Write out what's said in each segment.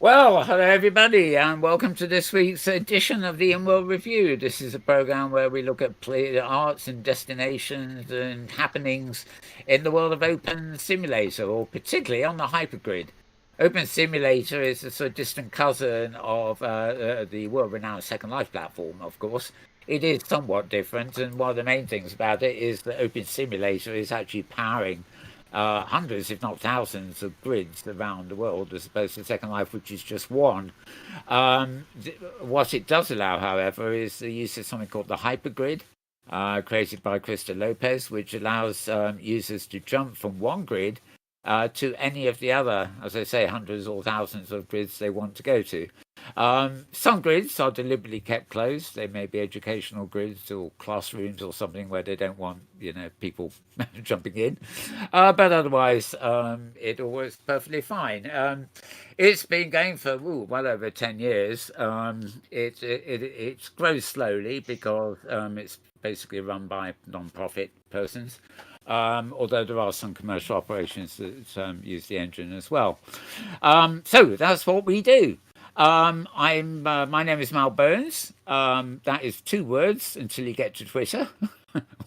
Well, hello everybody, and welcome to this week's edition of the Inworld Review. This is a program where we look at arts and destinations and happenings in the world of Open Simulator, or particularly on the Hypergrid. Open Simulator is a sort of distant cousin of the world-renowned Second Life platform, of course. It is somewhat different, and one of the main things about it is that Open Simulator is actually powering hundreds, if not thousands, of grids around the world, as opposed to Second Life, which is just one. What it does allow, however, is the use of something called the hypergrid, created by Krista Lopez, which allows users to jump from one grid to any of the other, as I say, hundreds or thousands of grids they want to go to. Some grids are deliberately kept closed. They may be educational grids or classrooms or something where they don't want, people jumping in. But otherwise, it works perfectly fine. It's been going for well over 10 years. It grows slowly because it's basically run by non-profit persons. Although there are some commercial operations that use the engine as well. So that's what we do. My name is Mal Burns. That is two words until you get to Twitter,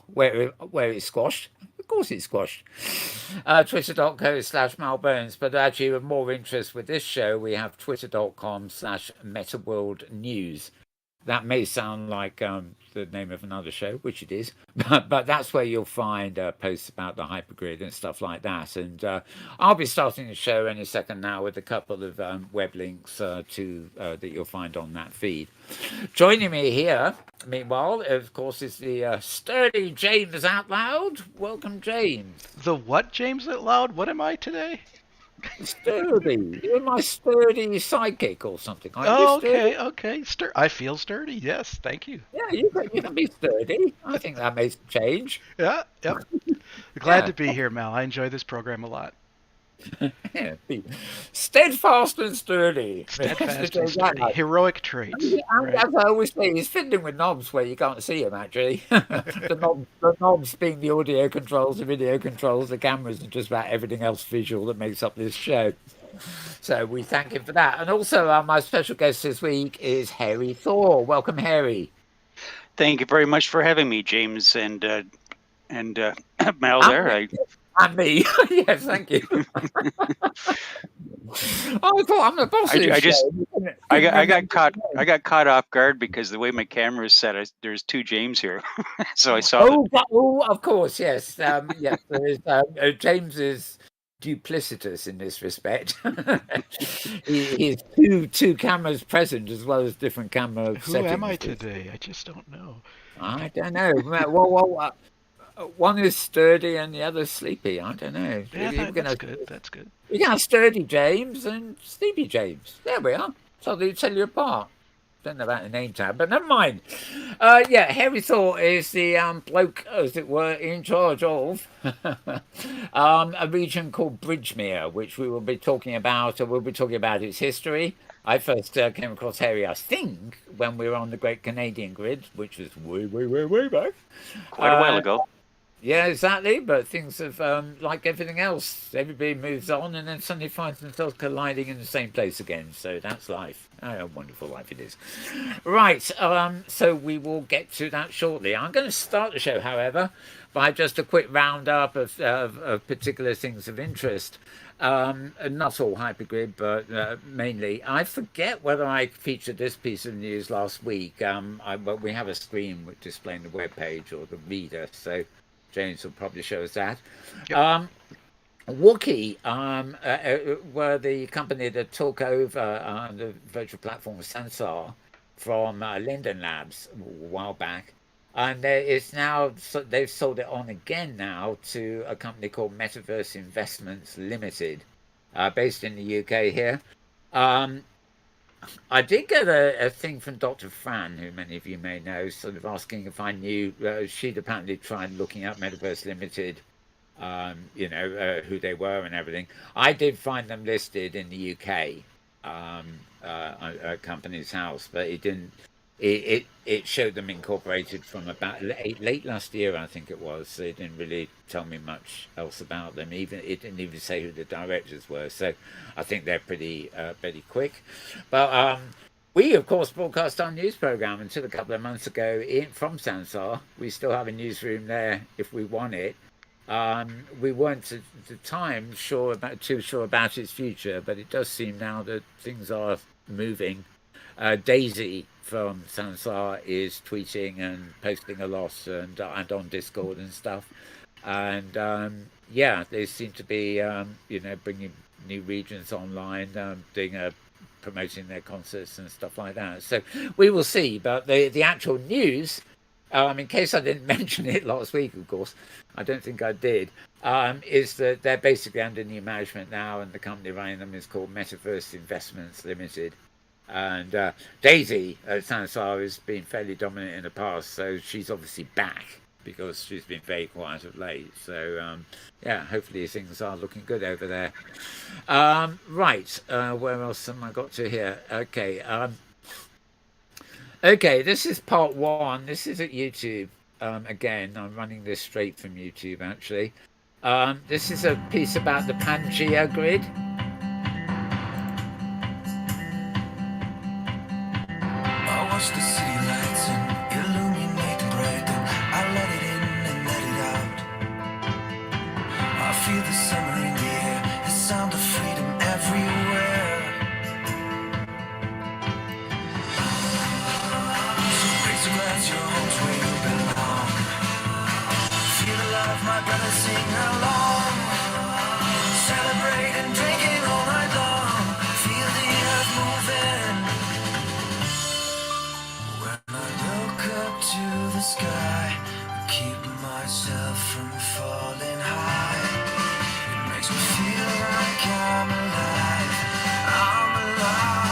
where it's squashed. Of course, it's squashed. Twitter.co/Mal Burns. But actually, of more interest with this show, we have Twitter.com/Metaworld News. That may sound like the name of another show, which it is, but that's where you'll find posts about the hypergrid and stuff like that. And I'll be starting the show any second now with a couple of web links that you'll find on that feed. Joining me here, meanwhile, of course, is the sturdy James Atlloud. Welcome, James. The what, James Atlloud? What am I today? Sturdy. You're my sturdy sidekick or something. Aren't you Oh, sturdy? okay. I feel sturdy. Yes, thank you. Yeah, you can be sturdy. I think that makes a change. Yeah, yep. Glad Yeah, to be here, Mal. I enjoy this program a lot. yeah. Be steadfast and sturdy. Mr. Steadfast and James sturdy. Atlott. Heroic traits. And Right. as I always say, he's fiddling with knobs where you can't see him, actually. The knobs being the audio controls, the video controls, the cameras, and just about everything else visual that makes up this show. So we thank him for that. And also, my special guest this week is Harry Thor. Welcome, Harry. Thank you very much for having me, James and Mal. And There, me. And me. Yes, thank you. I thought I'm the boss of this show. I got caught off guard because the way my camera is set, there's two James here, so I saw. Of course, yes. Yes, there is, James is duplicitous in this respect. He is two cameras present as well as different camera Who settings. am I today? I just don't know. I don't know. Well, one is sturdy and the other's sleepy. I don't know. Yeah, that's good. That's good. You got sturdy James and sleepy James. There we are. So they tell you apart. Don't know about the name tag, but never mind. Yeah, Harry Thor is the bloke, as it were, in charge of a region called Bridgemere, which we will be talking about, or we'll be talking about its history. I first came across Harry, I think, when we were on the Great Canadian Grid, which was way back. Quite a while ago. Yeah, exactly. But things have, like everything else, everybody moves on and then suddenly finds themselves colliding in the same place again. So that's life. Oh, a wonderful life it is. Right. So we will get to that shortly. I'm going to start the show, however, by just a quick roundup of particular things of interest. Not all hypergrid, but mainly. I forget whether I featured this piece of news last week. But we have a screen displaying the web page or the reader. So James will probably show us that. Yep. Wookie were the company that took over the virtual platform Sensor from Linden Labs a while back. And it's now, they've sold it on again now to a company called Metaverse Investments Limited, based in the UK here. I did get a thing from Dr. Fran, who many of you may know, sort of asking if I knew. She'd apparently tried looking up Metaverse Limited, who they were and everything. I did find them listed in the UK at Company's House, but it didn't it showed them incorporated from about late last year, I think it was. They didn't really tell me much else about them. Even it didn't even say who the directors were. So I think they're pretty quick. But we of course broadcast our news program until a couple of months ago from Sansar. We still have a newsroom there if we want it. We weren't at the time too sure about its future, but it does seem now that things are moving. Daisy from Sansar is tweeting and posting a lot, and on Discord and stuff. And yeah, they seem to be bringing new regions online, promoting their concerts and stuff like that. So we will see. But the actual news, in case I didn't mention it last week, of course, I don't think I did, is that they're basically under new management now, and the company running them is called Metaverse Investments Limited. And Daisy at Sansar has been fairly dominant in the past, so she's obviously back because she's been very quiet of late. So yeah, hopefully things are looking good over there. Right, where else have I got to here? Okay, okay, this is part one. This is at YouTube. Again, I'm running this straight from YouTube actually. This is a piece about the Pangea Grid. Watch the city lights and illuminate the bright, then I let it in and let it out. I feel the summer in the air, the sound of freedom everywhere. So raise your glass, your home's where you belong. Feel the love, my brother, sing along. Celebrate and drink it all night long. Feel the earth moving. To the sky, keep myself from falling high. It makes me feel like I'm alive. I'm alive.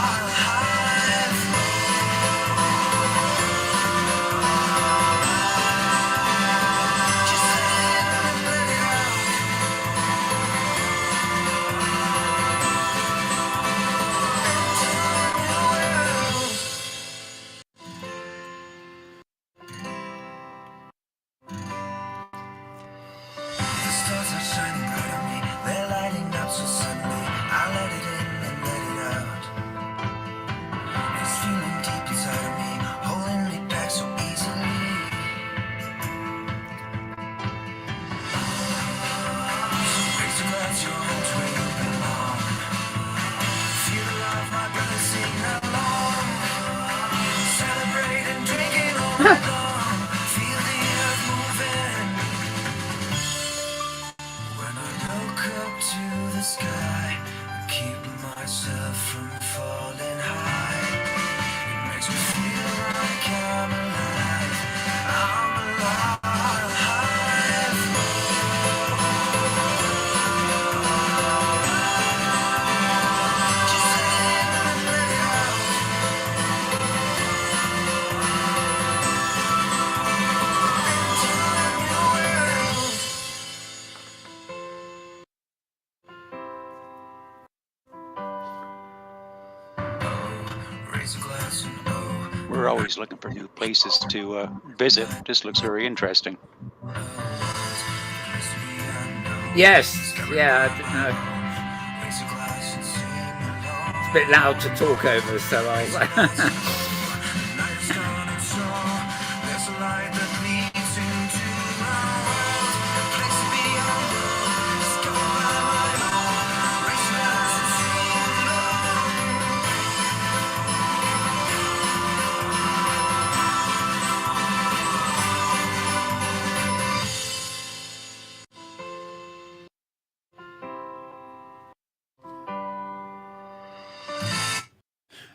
Just let it out. We're always looking for new places to visit. This looks very interesting. Yes, yeah, it's a bit loud to talk over, so I'll.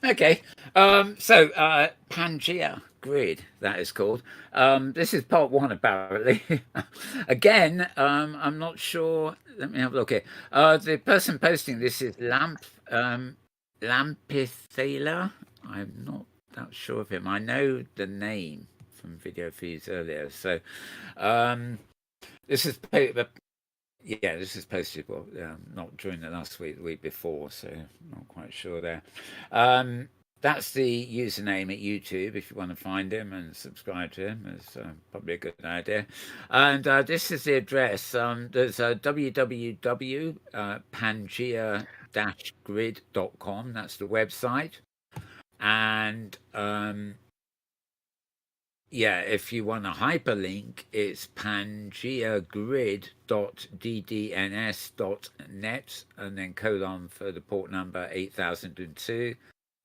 Okay, so Pangea Grid, that is called. This is part one, apparently. Again, I'm not sure. Let me have a look here. The person posting this is Lampithala. I'm not that sure of him. I know the name from video feeds earlier. So this is yeah, this is posted not during the last week, the week before, so not quite sure there. that's the username at YouTube if you want to find him and subscribe to him. It's probably a good idea. And this is the address. There's www.pangea-grid.com. That's the website. And yeah, if you want a hyperlink, it's pangaeagrid.ddns.net and then colon for the port number 8002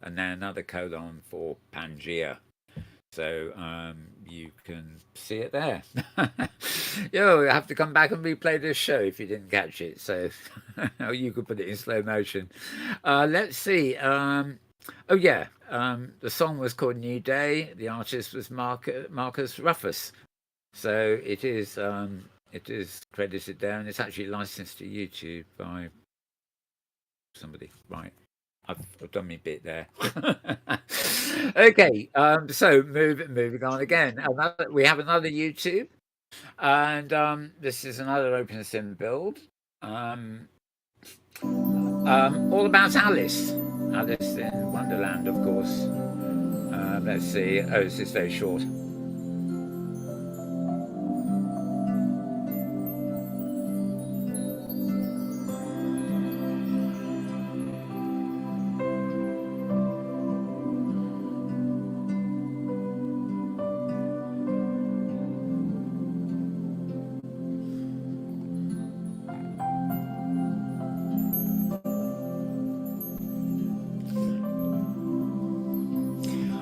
and then another colon for Pangea. So you can see it there. You have to come back and replay this show if you didn't catch it. So you could put it in slow motion. Let's see. Oh yeah, the song was called New Day. The artist was Marcus Ruffus. So it is credited there, and it's actually licensed to YouTube by somebody. Right, I've done my bit there. Okay, so moving on again. We have another YouTube, and this is another OpenSim build. All about Alice. Alice in Wonderland, of course. Let's see. Oh, this is very short.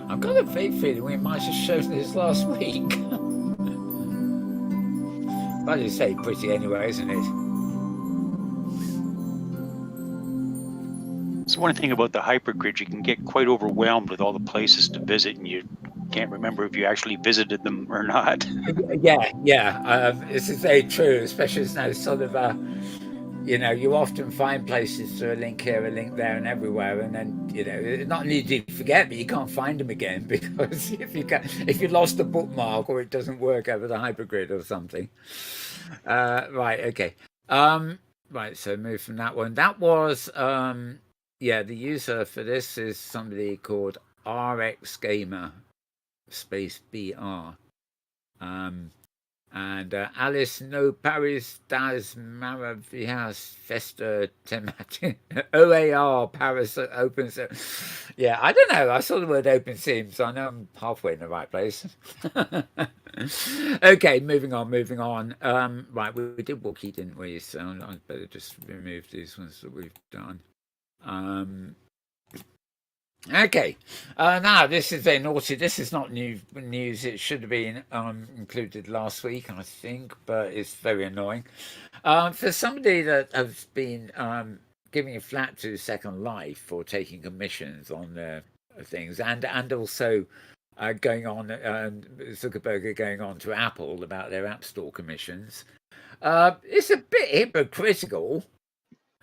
I've got a vague feeling we might have shown this last week. But you say pretty anyway, isn't it? So one thing about the hypergrid, you can get quite overwhelmed with all the places to visit, and you can't remember if you actually visited them or not. Yeah. This is very true, especially now sort of you often find places through a link here, a link there, and everywhere, and then it's not only do you forget, but you can't find them again because if you lost a bookmark or it doesn't work over the hypergrid or something. Right, okay. Right, so move from that one. That was the user for this is somebody called RX Gamer space BR. And Alice no Paris das Maravillas Festa Temati OAR Paris Open. Yeah, I don't know. I saw the word open sim, so I know I'm halfway in the right place. Okay, moving on. Right, we did Wookiee, didn't we? So I better just remove these ones that we've done. Okay, now this is very naughty. This is not new news. It should have been included last week, I think, but it's very annoying. For somebody that has been giving a flat to Second Life for taking commissions on their things, and also going on, Zuckerberg going on to Apple about their App Store commissions. It's a bit hypocritical.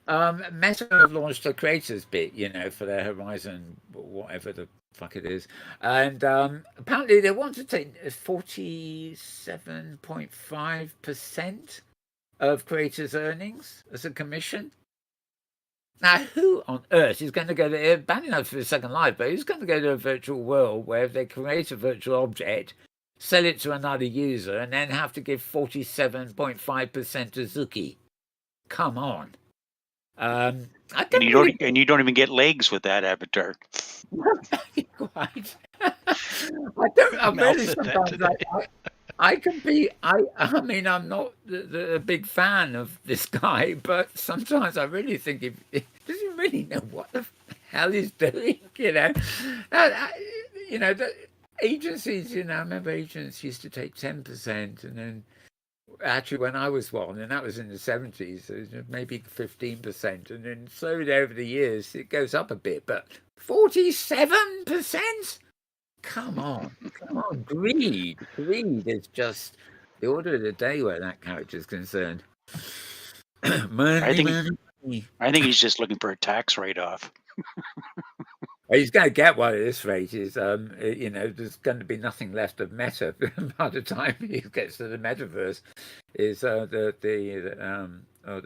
Meta have launched a creators bit, for their Horizon, whatever the fuck it is, and apparently they want to take 47.5% of creators' earnings as a commission. Now, who on earth is going to go to bad enough for Second Life, but who's going to go to a virtual world where they create a virtual object, sell it to another user, and then have to give 47.5% to Zuki? Come on. And you don't even get legs with that avatar. Quite. I really sometimes I mean, I'm not a big fan of this guy, but sometimes I really think does he really know what the hell he's doing? The agencies. I remember agents used to take 10%, and then. Actually, when I was one, and that was in the 70s, it was maybe 15%, and then slowly over the years it goes up a bit. But 47%? Come on, greed is just the order of the day where that character is concerned. I think he's just looking for a tax write-off. He's going to get one at this rate. Is there's going to be nothing left of Meta by the time he gets to the Metaverse. Is the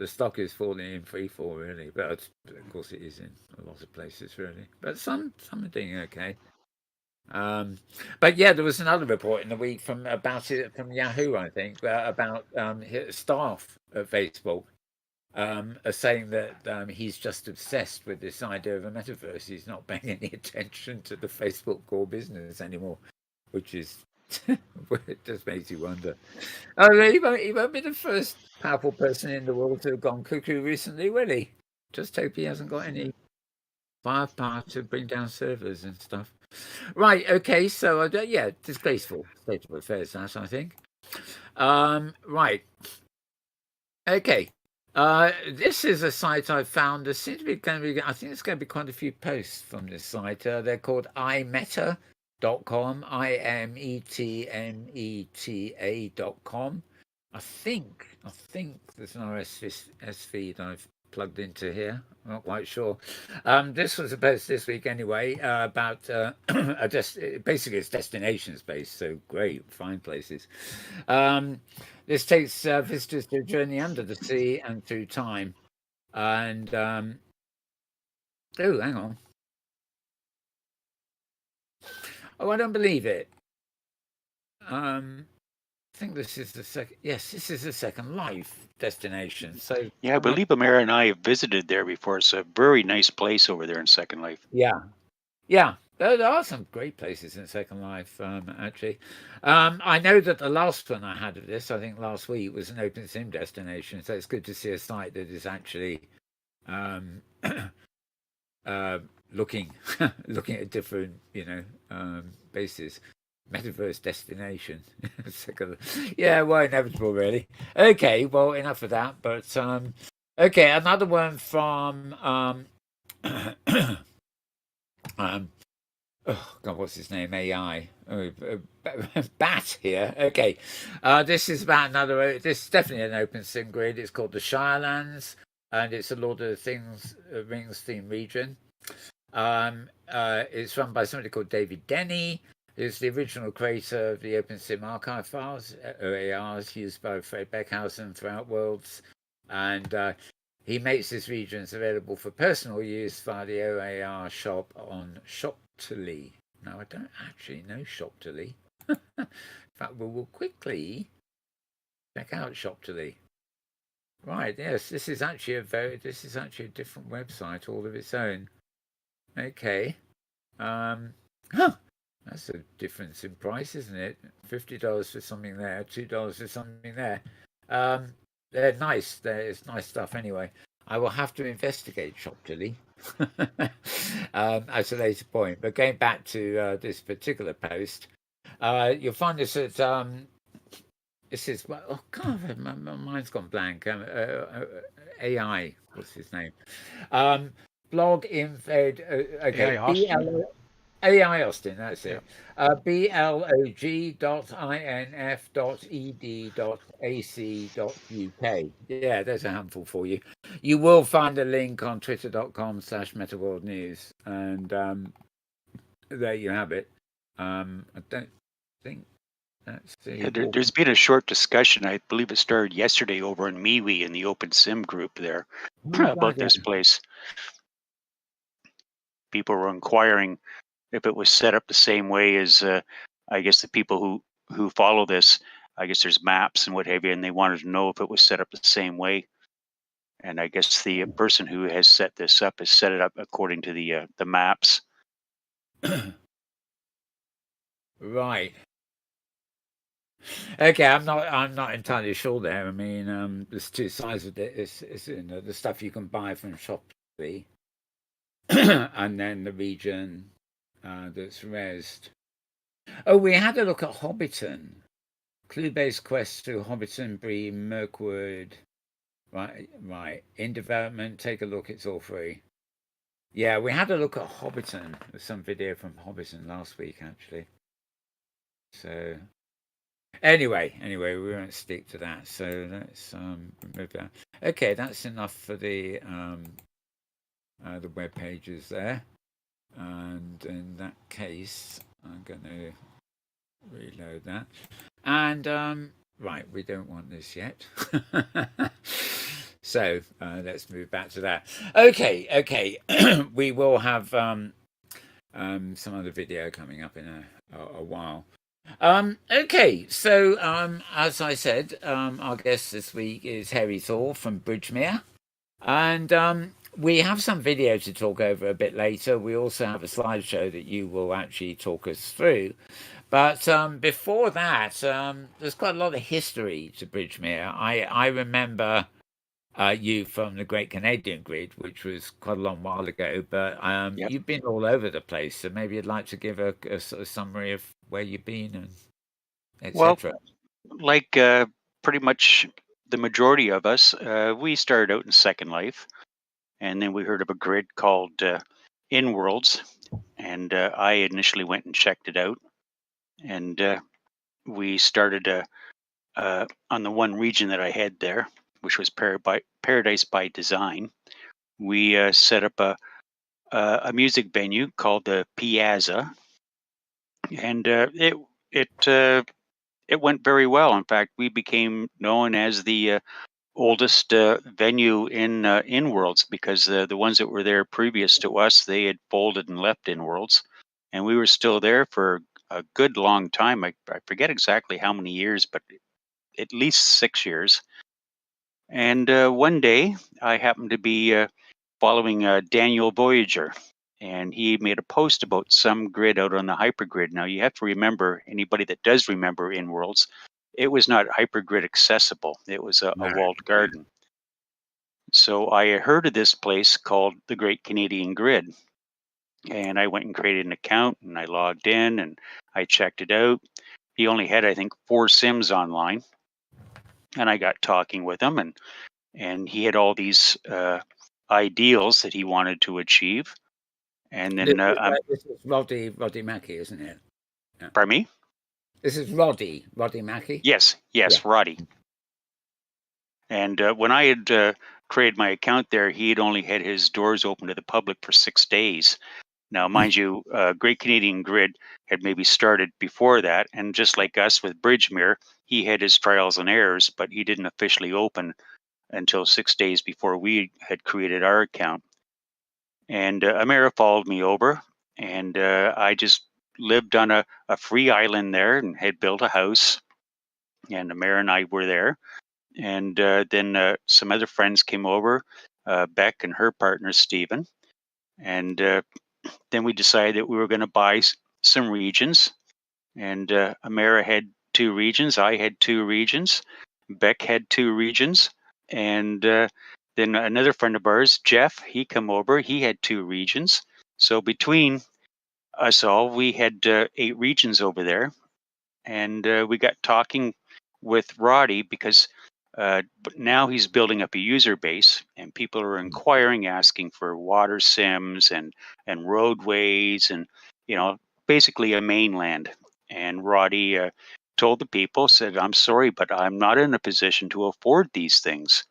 stock is falling in free fall really, but of course it is in a lot of places really. But some are doing okay. But yeah, there was another report in the week from Yahoo, I think, about staff at Facebook. Are saying that he's just obsessed with this idea of a metaverse. He's not paying any attention to the Facebook core business anymore, which is it just makes you wonder. Oh, he won't be the first powerful person in the world to have gone cuckoo recently, will he? Just hope he hasn't got any firepower to bring down servers and stuff. Right. Okay. So yeah, disgraceful state of affairs. That I think. Right. Okay. This is a site I found. There seems to be going to be. I think there's going to be quite a few posts from this site. They're called imeta.com. imetmeta.com. I think there's an RSS feed I've plugged into here. I'm not quite sure. This was a post this week anyway about basically it's destinations based. So great, fine places. This takes visitors to a journey under the sea and through time. And hang on. Oh, I don't believe it. I think this is the second. Yes, this is the Second Life destination. So yeah, I believe Amara and I have visited there before. It's a very nice place over there in Second Life. Yeah. There are some great places in Second Life, actually. I know that the last one I had of this, I think last week, was an open sim destination. So it's good to see a site that is actually looking at different, bases. Metaverse destination. Yeah, well, inevitable, really. Okay, well, enough of that. But okay, another one from oh God, what's his name? AI. Bat here. Okay, this is about another. This is definitely an open sim grid. It's called the Shirelands, and it's a Lord of the Rings theme region. It's run by somebody called David Denny, who's the original creator of the OpenSim archive files, OARs, used by Fred Beckhausen throughout Worlds, and he makes his regions available for personal use via the OAR shop on Shoptily. Now, I don't actually know Shoptily. In fact, we will quickly check out Shoptily. Right, yes, this is actually a different website all of its own. Okay. That's a difference in price, isn't it? $50 for something there, $2 for something there. They're nice. It's nice stuff anyway. I will have to investigate Shoptily at a later point. But going back to this particular post, you'll find this at this is oh God, my mind's gone blank. AI, what's his name? Blog Infed. Okay, AI Austin, that's it. blog.inf.ed.ac.uk. Yeah, there's a handful for you. You will find a link on twitter.com/Metaworld News, and there you have it. I don't think that's there's been a short discussion. I believe it started yesterday over in MeWe in the Open Sim group there about this place. People were inquiring if it was set up the same way as I guess the people who follow this. I guess there's maps and what have you, and they wanted to know if it was set up the same way. And I guess the person who has set this up has set it up according to the maps. Right. Okay, I'm not entirely sure there. I mean, there's two sides of it. It's the stuff you can buy from Shopee, and then the region that's rezzed. Oh, we had a look at Hobbiton. Clue-based quest through Hobbiton, Bree, Mirkwood. Right. In development, take a look. It's all free. Yeah, we had a look at Hobbiton. There's some video from Hobbiton last week, actually. So, anyway, we won't stick to that. So let's remove that. Okay, that's enough for the web pages there. And in that case, I'm going to reload that. And right, we don't want this yet. So let's move back to that. Okay. We will have some other video coming up in a while. Okay, so as I said, our guest this week is Harry Thor from Bridgemere. And we have some video to talk over a bit later. We also have a slideshow that you will actually talk us through. But before that, there's quite a lot of history to Bridgemere. I remember you from the Great Canadian Grid, which was quite a long while ago. But Yep. you've been all over the place, so maybe you'd like to give a sort of summary of where you've been and Well, etc. like pretty much the majority of us, we started out in Second Life, and then we heard of a grid called Inworlds, and I initially went and checked it out, and we started on the one region that I had there, which was Paradise by Design. We set up a music venue called the Piazza, and it went very well. In fact, we became known as the oldest venue in Inworlds, because the ones that were there previous to us, they had folded and left Inworlds, and we were still there for a good long time. I forget exactly how many years, but at least 6 years. And one day, I happened to be following Daniel Voyager, and he made a post about some grid out on the hypergrid. Now, you have to remember, anybody that does remember Inworlds, it was not hypergrid accessible. It was a walled garden. So I heard of this place called the Great Canadian Grid, and I went and created an account, and I logged in and I checked it out. He only had, I think, 4 Sims online, and I got talking with him, and he had all these ideals that he wanted to achieve. And then This is Roddy Mackey, isn't it? pardon me? This is Roddy Mackey. Yes, Yeah. Roddy. And when I had created my account there, he had only had his doors open to the public for 6 days. Now, mind you, Great Canadian Grid had maybe started before that, and just like us with Bridgemere, he had his trials and errors, but he didn't officially open until 6 days before we had created our account. And Amira followed me over, and I just lived on a free island there and had built a house. And Amira and I were there. And then some other friends came over, Beck and her partner, Stephen. And then we decided that we were going to buy some regions. And Amira had 2 regions. I had 2 regions. Beck had 2 regions. And then another friend of ours, Jeff, he come over. He had 2 regions. So between us all, we had 8 regions over there. And we got talking with Roddy, because but now he's building up a user base, and people are inquiring, asking for water sims and roadways, and basically a mainland. And Roddy told the people, said, "I'm sorry, but I'm not in a position to afford these things."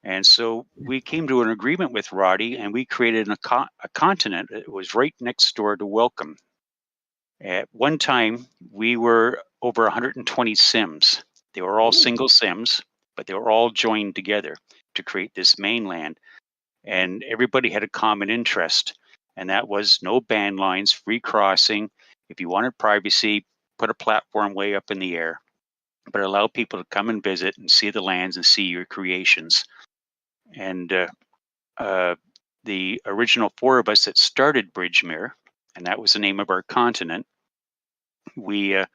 And so we came to an agreement with Roddy, and we created a continent. It was right next door to Welcome. At one time, we were over 120 sims. They were all single sims, but they were all joined together to create this mainland. And everybody had a common interest, and that was no band lines, free crossing. If you wanted privacy, put a platform way up in the air, but allow people to come and visit and see the lands and see your creations. And the original 4 of us that started Bridgemere, and that was the name of our continent, we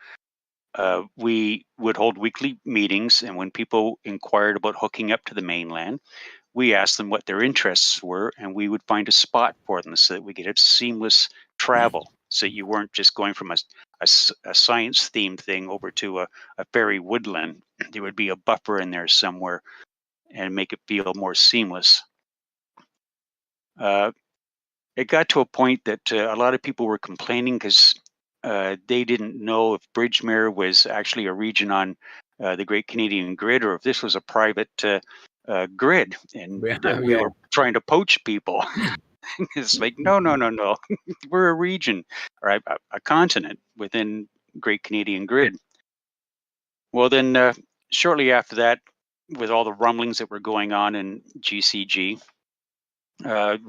would hold weekly meetings, and when people inquired about hooking up to the mainland, we asked them what their interests were, and we would find a spot for them so that we could have seamless travel, so you weren't just going from a science themed thing over to a fairy woodland. There would be a buffer in there somewhere and make it feel more seamless. It got to a point that a lot of people were complaining because they didn't know if Bridgemere was actually a region on the Great Canadian Grid, or if this was a private grid, and we were trying to poach people. It's like, no, no, no, no. We're a region, or a continent within Great Canadian Grid. Well, then shortly after that, with all the rumblings that were going on in GCG,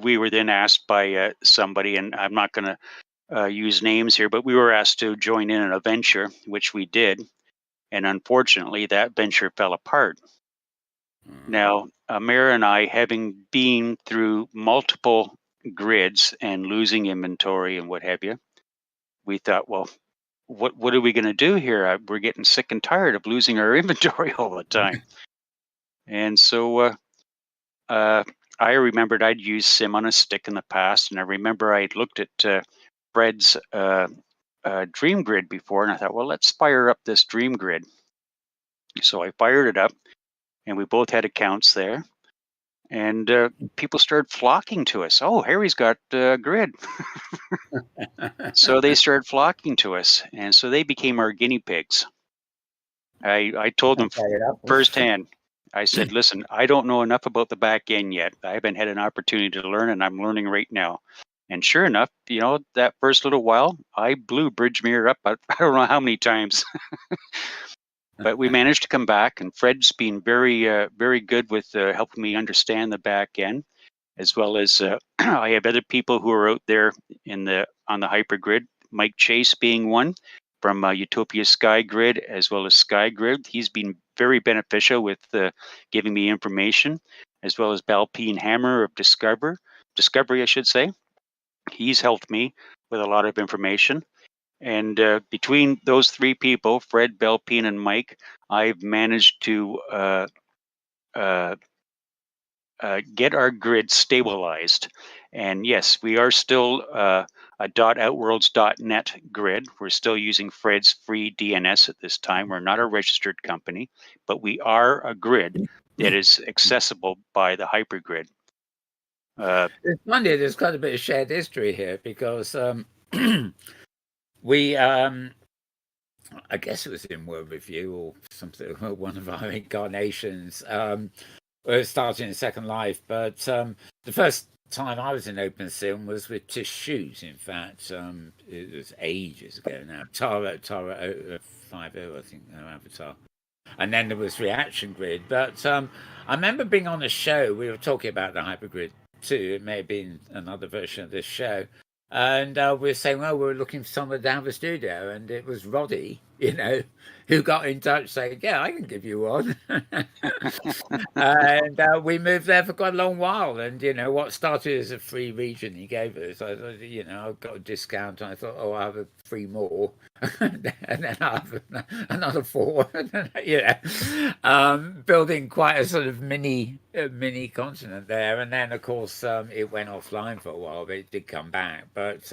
we were then asked by somebody, and I'm not going to use names here, but we were asked to join in a venture, which we did. And unfortunately, that venture fell apart. Now, Mara and I, having been through multiple grids and losing inventory and what have you, we thought, well, what are we going to do here? We're getting sick and tired of losing our inventory all the time. And so I remembered I'd used Sim on a stick in the past, and I remember I'd looked at Fred's Dream Grid before, and I thought, well, let's fire up this Dream Grid. So I fired it up, and we both had accounts there. And people started flocking to us. Oh, Harry's got a grid. So they started flocking to us. And so they became our guinea pigs. I told them firsthand, I said, listen, I don't know enough about the back end yet. I haven't had an opportunity to learn, and I'm learning right now. And sure enough, that first little while, I blew bridgemere up, I don't know how many times. But we managed to come back, and Fred's been very, very good with helping me understand the back end, as well as I have other people who are out there on the hypergrid. Mike Chase being one from Utopia Sky Grid, as well as Sky Grid. He's been very beneficial with giving me information, as well as Balpine Hammer of Discovery, I should say. He's helped me with a lot of information. And between those three people, Fred, Belpine, and Mike, I've managed to get our grid stabilized. And yes, we are still a .outworlds.net grid. We're still using Fred's free DNS at this time. We're not a registered company, but we are a grid that is accessible by the hypergrid. It's funny, there's quite a bit of shared history here because we, I guess it was in World Review or something, one of our incarnations. We started in Second Life, but the first time I was in OpenSim was with Tish Shoes. In fact, it was ages ago now. Tara 50, I think, her avatar. And then there was Reaction Grid. But I remember being on a show, we were talking about the hypergrid too. It may have been another version of this show. And we were saying, well, we were looking for someone to have a studio. And it was Roddy, who got in touch saying, yeah, I can give you one. And we moved there for quite a long while. And, what started as a free region he gave us, I thought, I got a discount. And I thought, oh, I'll have 3 more. And then I'll have another 4. Building quite a sort of mini continent there. And then, of course, it went offline for a while, but it did come back. But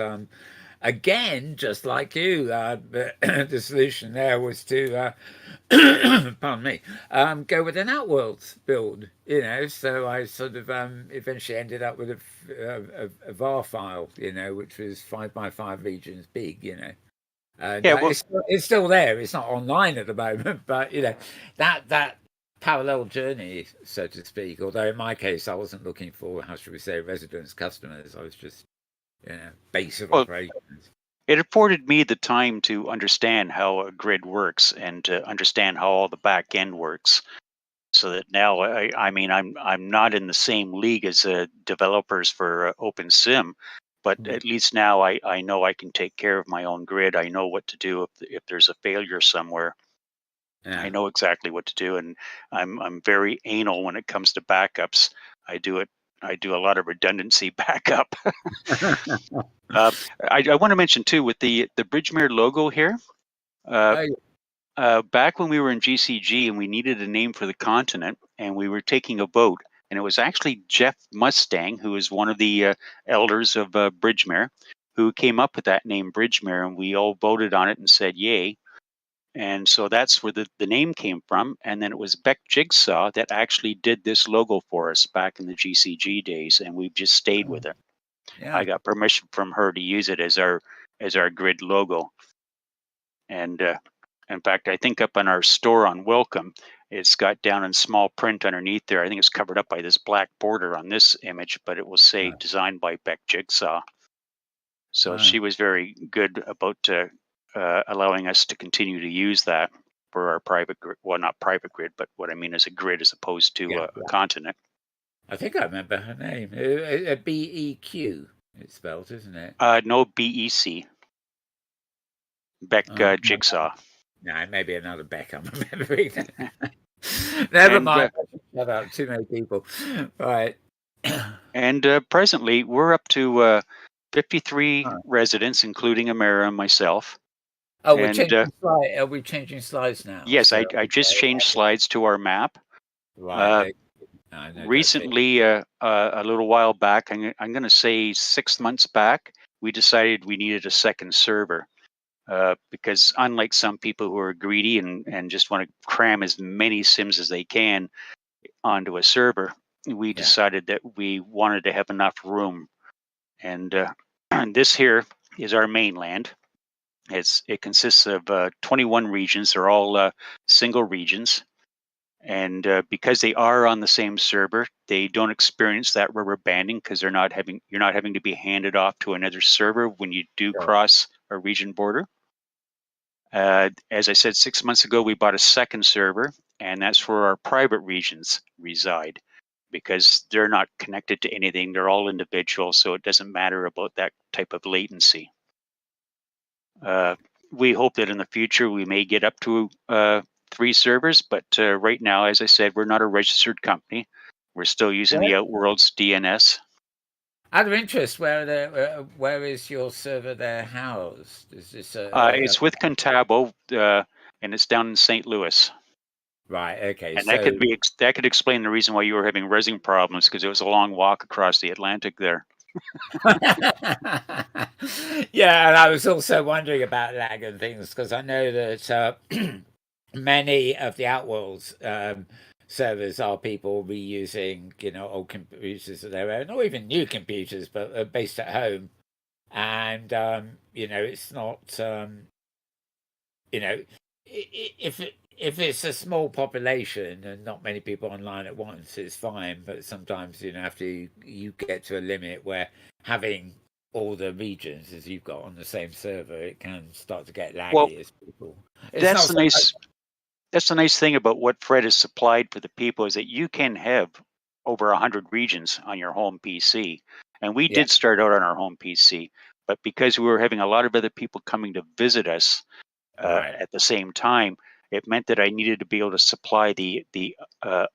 again, just like you, the solution there was to, pardon me, go with an Outworlds build, So I sort of eventually ended up with a VAR file, which was 5x5 regions big, And it's still there. It's not online at the moment, but that parallel journey, so to speak. Although in my case, I wasn't looking for, how should we say, residents, customers. I was just base of operations. It afforded me the time to understand how a grid works and to understand how all the back end works. So that now, I'm not in the same league as developers for OpenSim, but at least now I know I can take care of my own grid. I know what to do if there's a failure somewhere. Yeah. I know exactly what to do, and I'm very anal when it comes to backups. I do a lot of redundancy backup. I want to mention too, with the bridgemere logo here. Back when we were in GCG and we needed a name for the continent, and we were taking a vote, and it was actually Jeff Mustang, who is one of the elders of bridgemere, who came up with that name bridgemere, and we all voted on it and said yay. And so that's where the name came from. And then it was Beck Jigsaw that actually did this logo for us back in the GCG days, and we've just stayed with it. Yeah. I got permission from her to use it as our grid logo. And in fact, I think up on our store on Welcome, it's got down in small print underneath there. I think it's covered up by this black border on this image, but it will say designed by Beck Jigsaw. So she was very good about allowing us to continue to use that for our private grid. Well, not private grid, but what I mean is a grid as opposed to a continent. I think I remember her name. BEQ, it's spelled, isn't it? No, BEC. Beck Jigsaw. No, maybe another Beck I'm remembering. Never mind. Shut up, too many people. Right. And presently, we're up to 53 residents, including Amara and myself. Oh, we're changing slides. Are we changing slides now? Yes, so, I just changed slides to our map. Right. Recently, a little while back, I'm going to say 6 months back, we decided we needed a second server. Because unlike some people who are greedy and just want to cram as many sims as they can onto a server, we decided that we wanted to have enough room. And this here is our mainland. It consists of 21 regions. They're all single regions. And because they are on the same server, they don't experience that rubber banding because you're not having to be handed off to another server when you do cross a region border. As I said, 6 months ago, we bought a second server, and that's where our private regions reside because they're not connected to anything. They're all individual, so it doesn't matter about that type of latency. We hope that in the future we may get up to 3 servers, but right now, as I said, we're not a registered company. We're still using the Outworld's DNS. Out of interest, where is your server there housed? Is this it's with Contabo, and it's down in St. Louis. Right. Okay. And that could explain the reason why you were having resin problems because it was a long walk across the Atlantic there. Yeah, and I was also wondering about lag and things because I know that many of the Outworld's servers are people reusing, old computers of their own, or even new computers, but based at home. And it's not, if it's a small population and not many people online at once, it's fine. But sometimes after you get to a limit where having all the regions as you've got on the same server, it can start to get laggy as people. That's the nice thing about what Fred has supplied for the people is that you can have over 100 regions on your home PC. And we did start out on our home PC, but because we were having a lot of other people coming to visit us at the same time, it meant that I needed to be able to supply the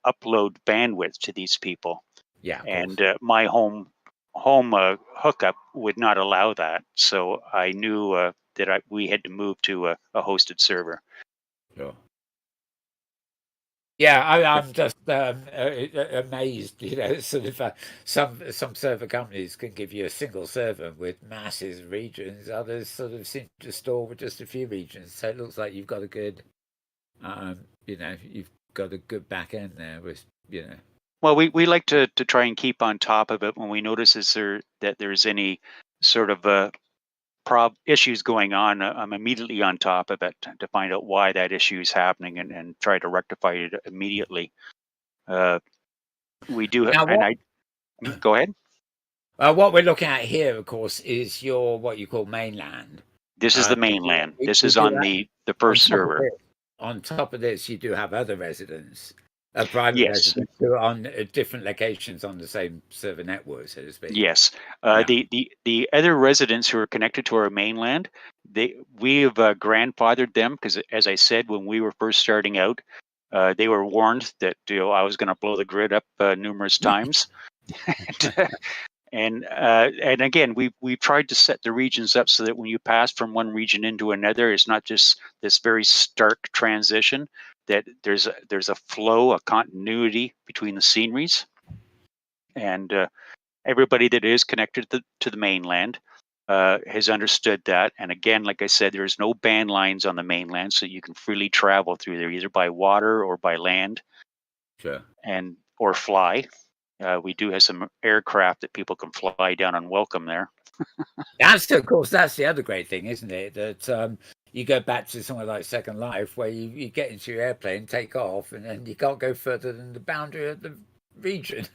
upload bandwidth to these people. Yeah, and my home hookup would not allow that, so I knew that we had to move to a hosted server. Sure. Yeah, I'm just amazed. Sort of some server companies can give you a single server with massive regions. Others sort of seem to store with just a few regions. So it looks like you've got a good, you've got a good back end there with, Well, we like to try and keep on top of it when we notice that there's any sort of issues going on. I'm immediately on top of it to find out why that issue is happening and try to rectify it immediately. We do, go ahead. What we're looking at here, of course, is what you call mainland. This is the mainland. This is on the first server. On top of this, you do have other residents. Private residents who are on different locations on the same server network, so to speak. Yes. The other residents who are connected to our mainland, we have grandfathered them because, as I said, when we were first starting out, they were warned that I was going to blow the grid up numerous times. And again, we've tried to set the regions up so that when you pass from one region into another, it's not just this very stark transition. That there's a flow, a continuity between the sceneries, and everybody that is connected to the mainland has understood that. And again, like I said, there's no band lines on the mainland, so you can freely travel through there either by water or by land, or fly. We do have some aircraft that people can fly down and welcome there. Of course, that's the other great thing, isn't it? That you go back to somewhere like Second Life, where you get into your airplane, take off, and then you can't go further than the boundary of the region.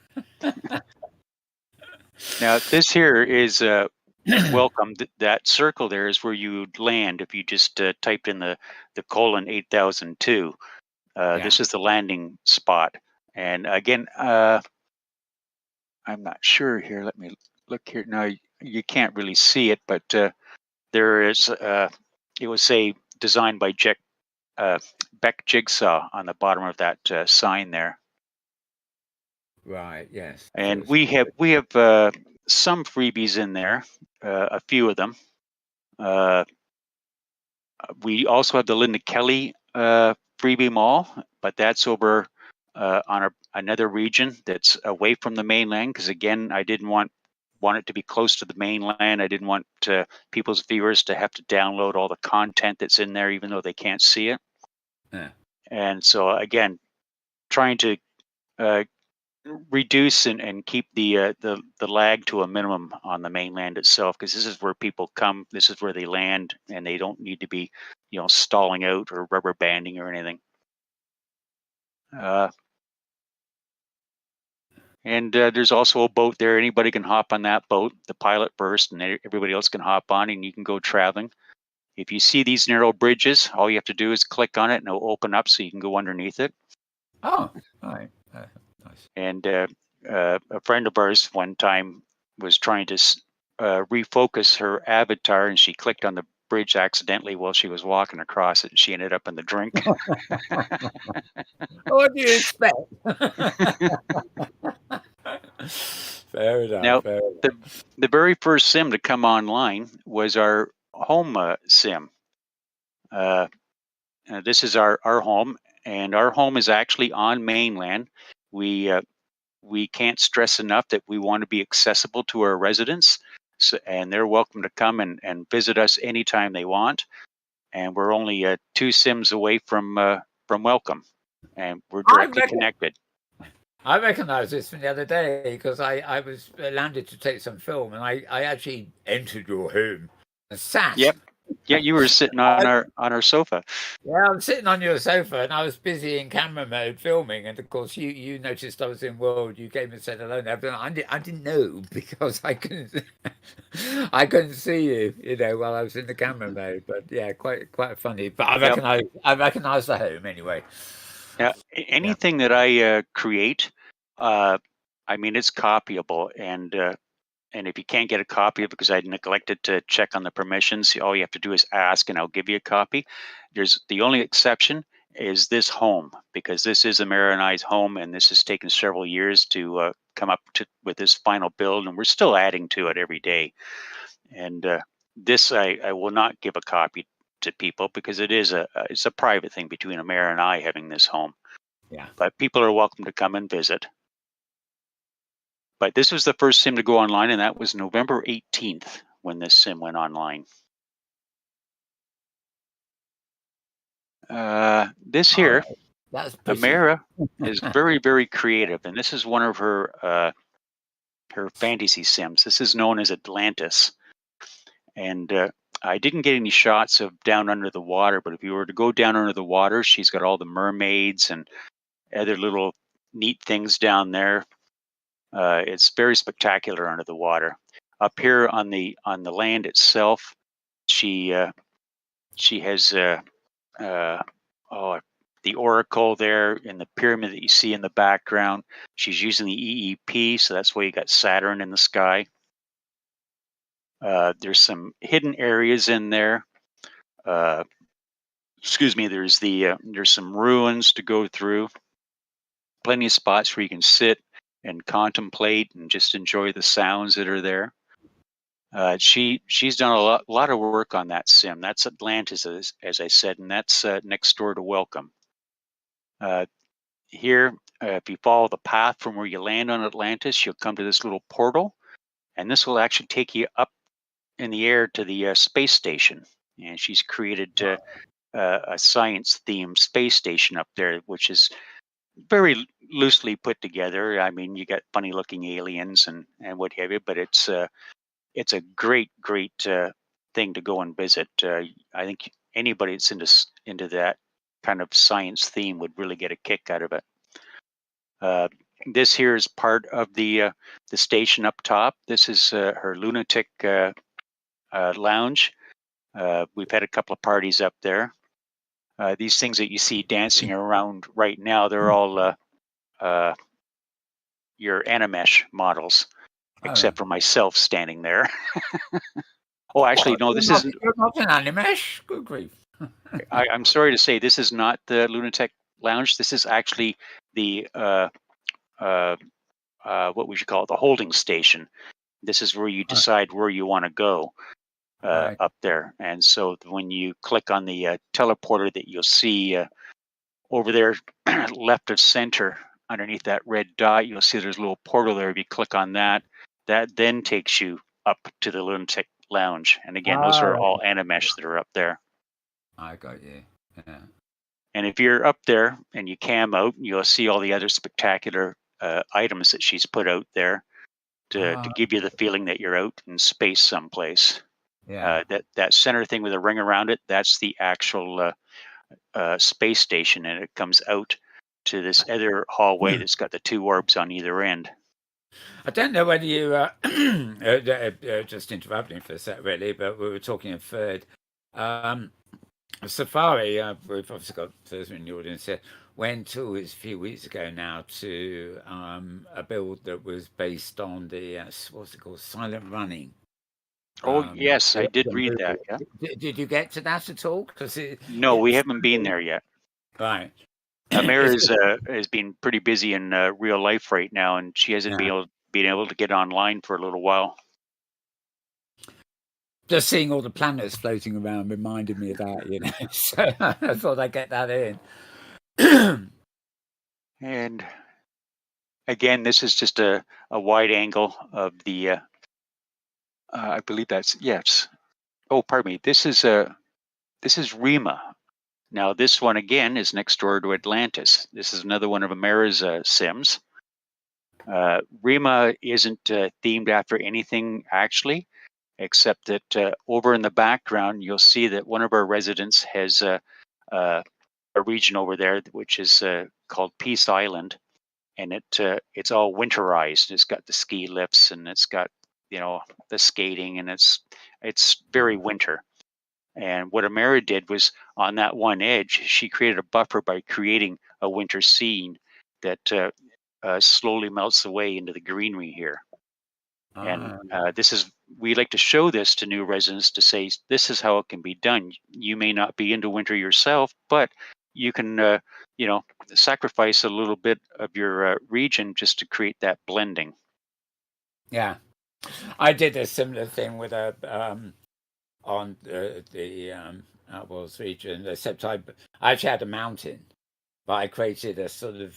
Now, this here is welcome. That circle there is where you land if you just typed in the colon 8002. This is the landing spot. And again, I'm not sure here. Let me look here. Now, you can't really see it, but there is, it was say designed by Beck Jigsaw on the bottom of that sign there. Right. Yes. And we have some freebies in there, a few of them. We also have the Linda Kelly freebie mall, but that's over on another region that's away from the mainland. Because again, I didn't want it to be close to the mainland. I didn't want people's viewers to have to download all the content that's in there, even though they can't see it. Yeah. And so again, trying to reduce and keep the lag to a minimum on the mainland itself, because this is where people come, this is where they land, and they don't need to be, stalling out or rubber banding or anything. And there's also a boat there. Anybody can hop on that boat, the pilot first, and everybody else can hop on, and you can go traveling. If you see these narrow bridges, all you have to do is click on it, and it'll open up so you can go underneath it. Oh, all right. Nice. And a friend of ours one time was trying to refocus her avatar, and she clicked on the bridge accidentally while she was walking across it, and she ended up in the drink. What do you expect? Fair enough. Now, fair enough. the very first sim to come online was our home sim. This is our home, and our home is actually on mainland. We can't stress enough that we want to be accessible to our residents, and they're welcome to come and visit us anytime they want. And we're only 2 sims away from welcome, and we're directly connected. I recognised this from the other day because I was landed to take some film, and I actually entered your home and sat. Yep. Yeah, you were sitting on our sofa. Yeah, I was sitting on your sofa, and I was busy in camera mode filming. And of course, you noticed I was in World. You came and said hello. I didn't know because I couldn't see you, while I was in the camera mode. But yeah, quite funny. But I recognize the home anyway. Yeah, anything that I create, it's copyable, and if you can't get a copy of it because I neglected to check on the permissions, all you have to do is ask, and I'll give you a copy. The only exception is this home, because this is Amara and I's home, and this has taken several years to come up with this final build, and we're still adding to it every day. And this I will not give a copy to people because it's a private thing between Amara and I having this home. Yeah. But people are welcome to come and visit. But this was the first sim to go online, and that was November 18th when this sim went online. This here, Amara, is very, very creative, and this is one of her fantasy sims. This is known as Atlantis, and I didn't get any shots of down under the water, but if you were to go down under the water, she's got all the mermaids and other little neat things down there. It's very spectacular under the water. Up here on the land itself, she has the oracle there in the pyramid that you see in the background. She's using the EEP, so that's why you got Saturn in the sky. There's some hidden areas in there. There's some ruins to go through. Plenty of spots where you can sit and contemplate and just enjoy the sounds that are there. She's done a lot of work on that sim. That's Atlantis, as I said, and that's next door to Welcome. Here, if you follow the path from where you land on Atlantis, you'll come to this little portal, and this will actually take you up in the air to the space station. And she's created a science-themed space station up there, which is very loosely put together. I mean, you got funny-looking aliens and what have you, but it's a great thing to go and visit. I think anybody that's into that kind of science theme would really get a kick out of it. This here is part of the station up top. This is her lunatic lounge. We've had a couple of parties up there. These things that you see dancing around right now, they're all your Animesh models, except for myself standing there. Oh, actually, no, this isn't. You're not an Animesh? Good grief. I'm sorry to say, this is not the lunatic lounge. This is actually the what would you call it? The holding station. This is where you decide where you want to go up there. And so when you click on the teleporter that you'll see over there, left of center, underneath that red dot, you'll see there's a little portal there. If you click on that, that then takes you up to the lunatic lounge. And again, those are all Animesh that are up there. I got you. Yeah. And if you're up there and you cam out, you'll see all the other spectacular items that she's put out there to give you the feeling that you're out in space someplace. Yeah. That center thing with a ring around it, that's the actual space station, and it comes out to this other hallway that's got the two orbs on either end. I don't know whether you just interrupting for a sec, really, but we were talking of third. Safari, we've obviously got those in the audience here, went to a few weeks ago now to a build that was based on the what's it called, silent running. Oh yes, I did read that. Yeah. Did you get to that at all? No, we haven't been there yet. Right. Mary has been pretty busy in real life right now, and she hasn't been able to get online for a little while. Just seeing all the planets floating around reminded me of that, you know. So I thought I'd get that in. And again, this is just a wide angle of the. I believe that's yes. Oh, pardon me. This is Rima. Now this one again is next door to Atlantis. This is another one of Amara's sims. Rima isn't themed after anything actually, except that over in the background you'll see that one of our residents has a region over there which is called Peace Island, and it's all winterized. It's got the ski lifts and it's got the skating, and it's very winter. And what Amara did was on that one edge, she created a buffer by creating a winter scene that slowly melts away into the greenery here. And we like to show this to new residents to say, this is how it can be done. You may not be into winter yourself, but you can, sacrifice a little bit of your region just to create that blending. Yeah. I did a similar thing with on the Outworlds region, except I actually had a mountain, but I created a sort of,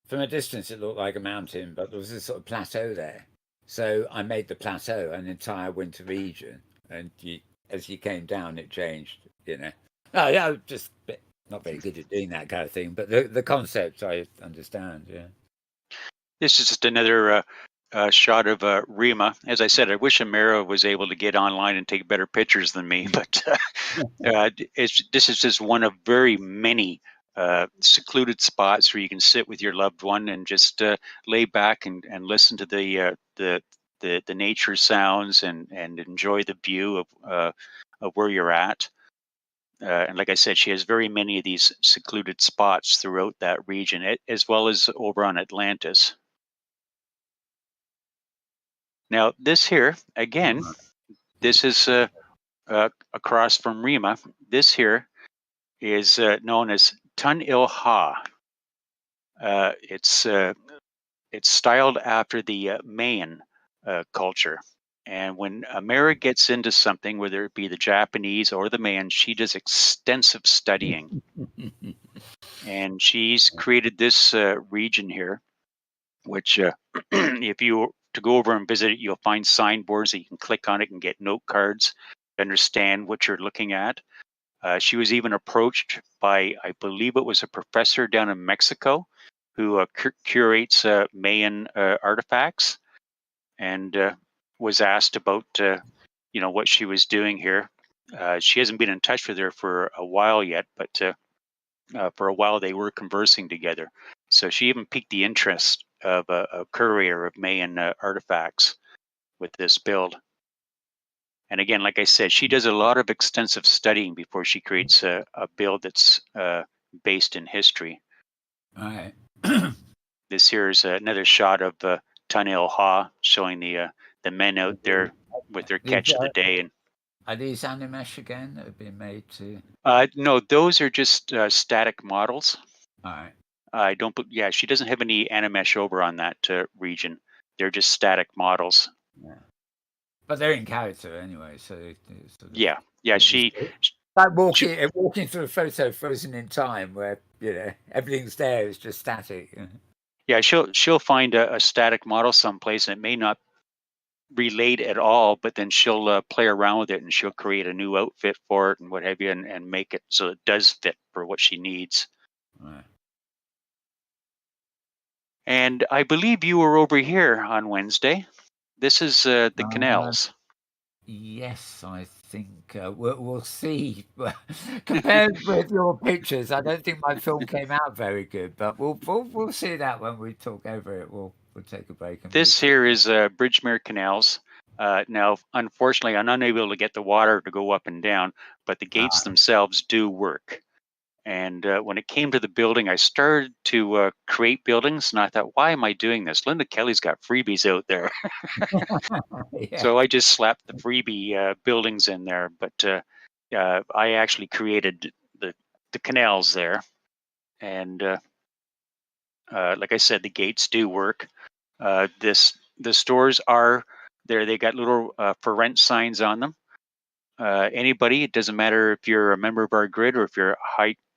from a distance it looked like a mountain, but there was a sort of plateau there. So I made the plateau an entire winter region, and as you came down, it changed, you know. Oh yeah, just not very good at doing that kind of thing, but the concept I understand. Yeah. This is just another shot of Rima. As I said, I wish Amara was able to get online and take better pictures than me, but this is just one of very many secluded spots where you can sit with your loved one and just lay back and listen to the nature sounds and enjoy the view of where you're at. And like I said, she has very many of these secluded spots throughout that region, as well as over on Atlantis. Now, this here, again, this is across from Rima. This here is known as Tun Ilha. It's styled after the Mayan culture. And when Amara gets into something, whether it be the Japanese or the Mayan, she does extensive studying. And she's created this region here, which if you to go over and visit it, you'll find signboards that you can click on it and get note cards to understand what you're looking at. She was even approached by, I believe it was a professor down in Mexico who curates Mayan artifacts, and was asked about what she was doing here. She hasn't been in touch with her for a while yet, but for a while they were conversing together. So she even piqued the interest of a courier of Mayan artifacts with this build. And again, like I said, she does a lot of extensive studying before she creates a build that's based in history. Right. This here is another shot of Tun Ilha, showing the men out there with their catch of the day. And are these animesh again that have been made to? no, those are just static models. All right. I don't. Yeah, she doesn't have any animesh over on that region. They're just static models. Yeah. But they're in character anyway, so sort of, yeah. She like walking through a photo frozen in time, where everything's there. It's just static. Yeah, she'll find a static model someplace, and it may not relate at all, but then she'll play around with it, and she'll create a new outfit for it and what have you, and make it so it does fit for what she needs. Right. And I believe you were over here on Wednesday. This is the canals. Yes, I think we'll see. Compared with your pictures, I don't think my film came out very good, but we'll see that when we talk over it. We'll take a break. And this here is bridgemere canals. Now, unfortunately, I'm unable to get the water to go up and down, but the gates themselves do work. And when it came to the building, I started to create buildings, and I thought, why am I doing this? Linda Kelly's got freebies out there. Yeah. So I just slapped the freebie buildings in there. But I actually created the canals there. And like I said, the gates do work. The stores are there. They got little for rent signs on them. Anybody, it doesn't matter if you're a member of our grid or if you're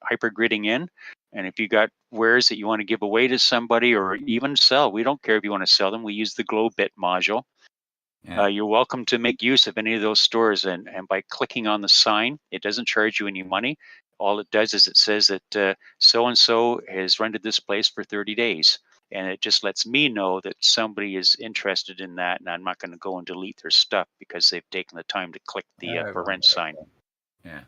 hyper gridding in, and if you got wares that you want to give away to somebody or even sell, we don't care if you want to sell them. We use the glow bit module. Yeah. You're welcome to make use of any of those stores, and by clicking on the sign, it doesn't charge you any money. All it does is it says that so and so has rented this place for 30 days. And it just lets me know that somebody is interested in that, and I'm not going to go and delete their stuff because they've taken the time to click the for rent sign. Yeah.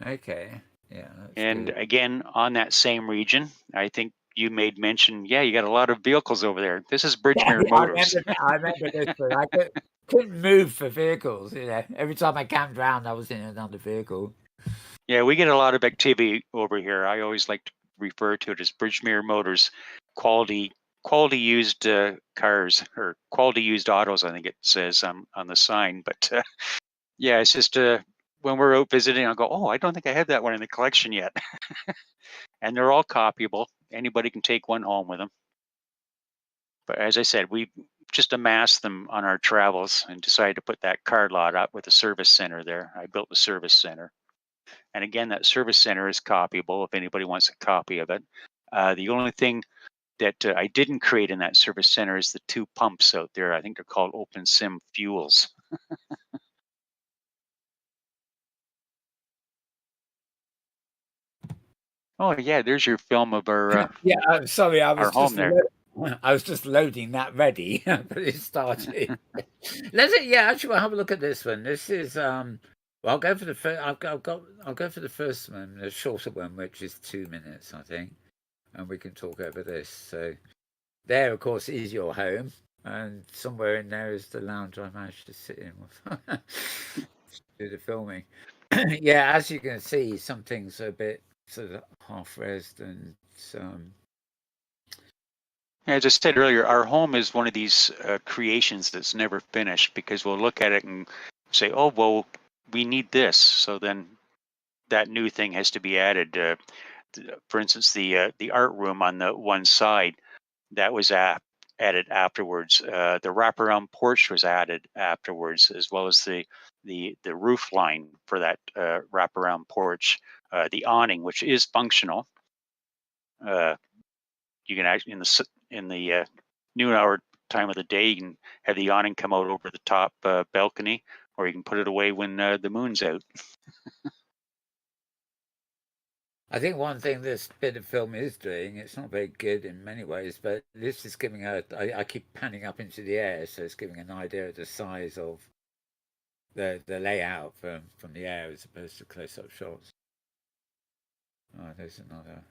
Okay. Yeah. And good. again, on that same region, I think you made mention. Yeah, you got a lot of vehicles over there. This is Bridgemere Motors. I remember this one. I couldn't move for vehicles. Every time I camped around, I was in another vehicle. Yeah, we get a lot of activity over here. I always like to refer to it as Bridgemere Motors, quality used cars, or quality used autos, I think it says on the sign. But yeah, it's just when we're out visiting, I'll go, oh, I don't think I have that one in the collection yet. And they're all copyable. Anybody can take one home with them. But as I said, we just amassed them on our travels and decided to put that car lot up with a service center there. I built the service center. And again, that service center is copyable if anybody wants a copy of it. The only thing that I didn't create in that service center is the 2 pumps out there. I think they're called Open Sim Fuels. Oh yeah, there's your film of our sorry, I was our home there. I was just loading that ready, but it started. Actually, we'll have a look at this one. This is well, I'll go for the first. I'll go for the first one, the shorter one, which is 2 minutes, I think, and we can talk over this. So, there, of course, is your home, and somewhere in there is the lounge I managed to sit in with do the filming. Yeah, as you can see, some things are a bit sort of half-resed and as I said earlier, our home is one of these creations that's never finished, because we'll look at it and say, oh, well, we need this. So then that new thing has to be added. For instance, the art room on the one side, that was added afterwards. The wraparound porch was added afterwards, as well as the roof line for that wraparound porch. The awning, which is functional. You can actually in the noon hour time of the day, you can have the awning come out over the top balcony, or you can put it away when the moon's out. I think one thing this bit of film is doing, it's not very good in many ways, but this is giving I keep panning up into the air, so it's giving an idea of the size of the layout from the air as opposed to close-up shots. Oh, there's another.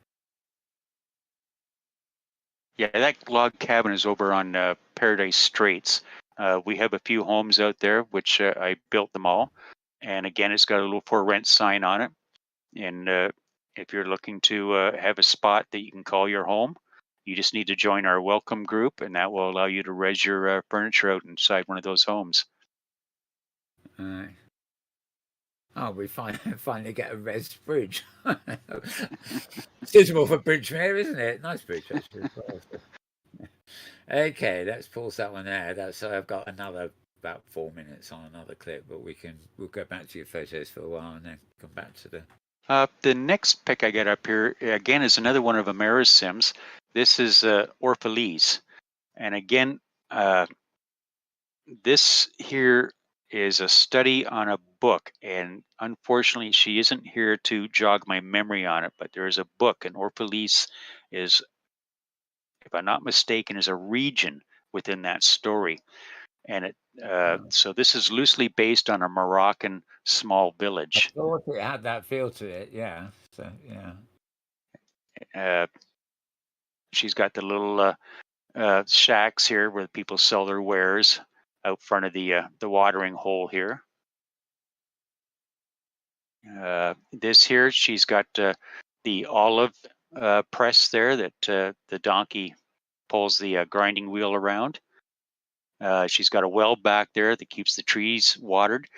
Yeah, that log cabin is over on Paradise Straits. We have a few homes out there, which I built them all. And again, it's got a little for rent sign on it. And if you're looking to have a spot that you can call your home, you just need to join our welcome group, and that will allow you to res your furniture out inside one of those homes. Oh, we finally get a res bridge. Suitable for bridgemere, isn't it? Nice bridge, actually. Okay, let's pause that one there. So I've got another about 4 minutes on another clip, but we'll go back to your photos for a while and then come back to the next pic I get up here again is another one of Amara's sims. This is Orphalese, and again, this here is a study on a book, and unfortunately she isn't here to jog my memory on it, but there is a book, and Orphalese is, if I'm not mistaken, is a region within that story. And it so this is loosely based on a Moroccan small village. I thought it had that feel to it, yeah. So She's got the little shacks here where people sell their wares out front of the watering hole here. This here, she's got the olive press there that the donkey pulls the grinding wheel around. She's got a well back there that keeps the trees watered.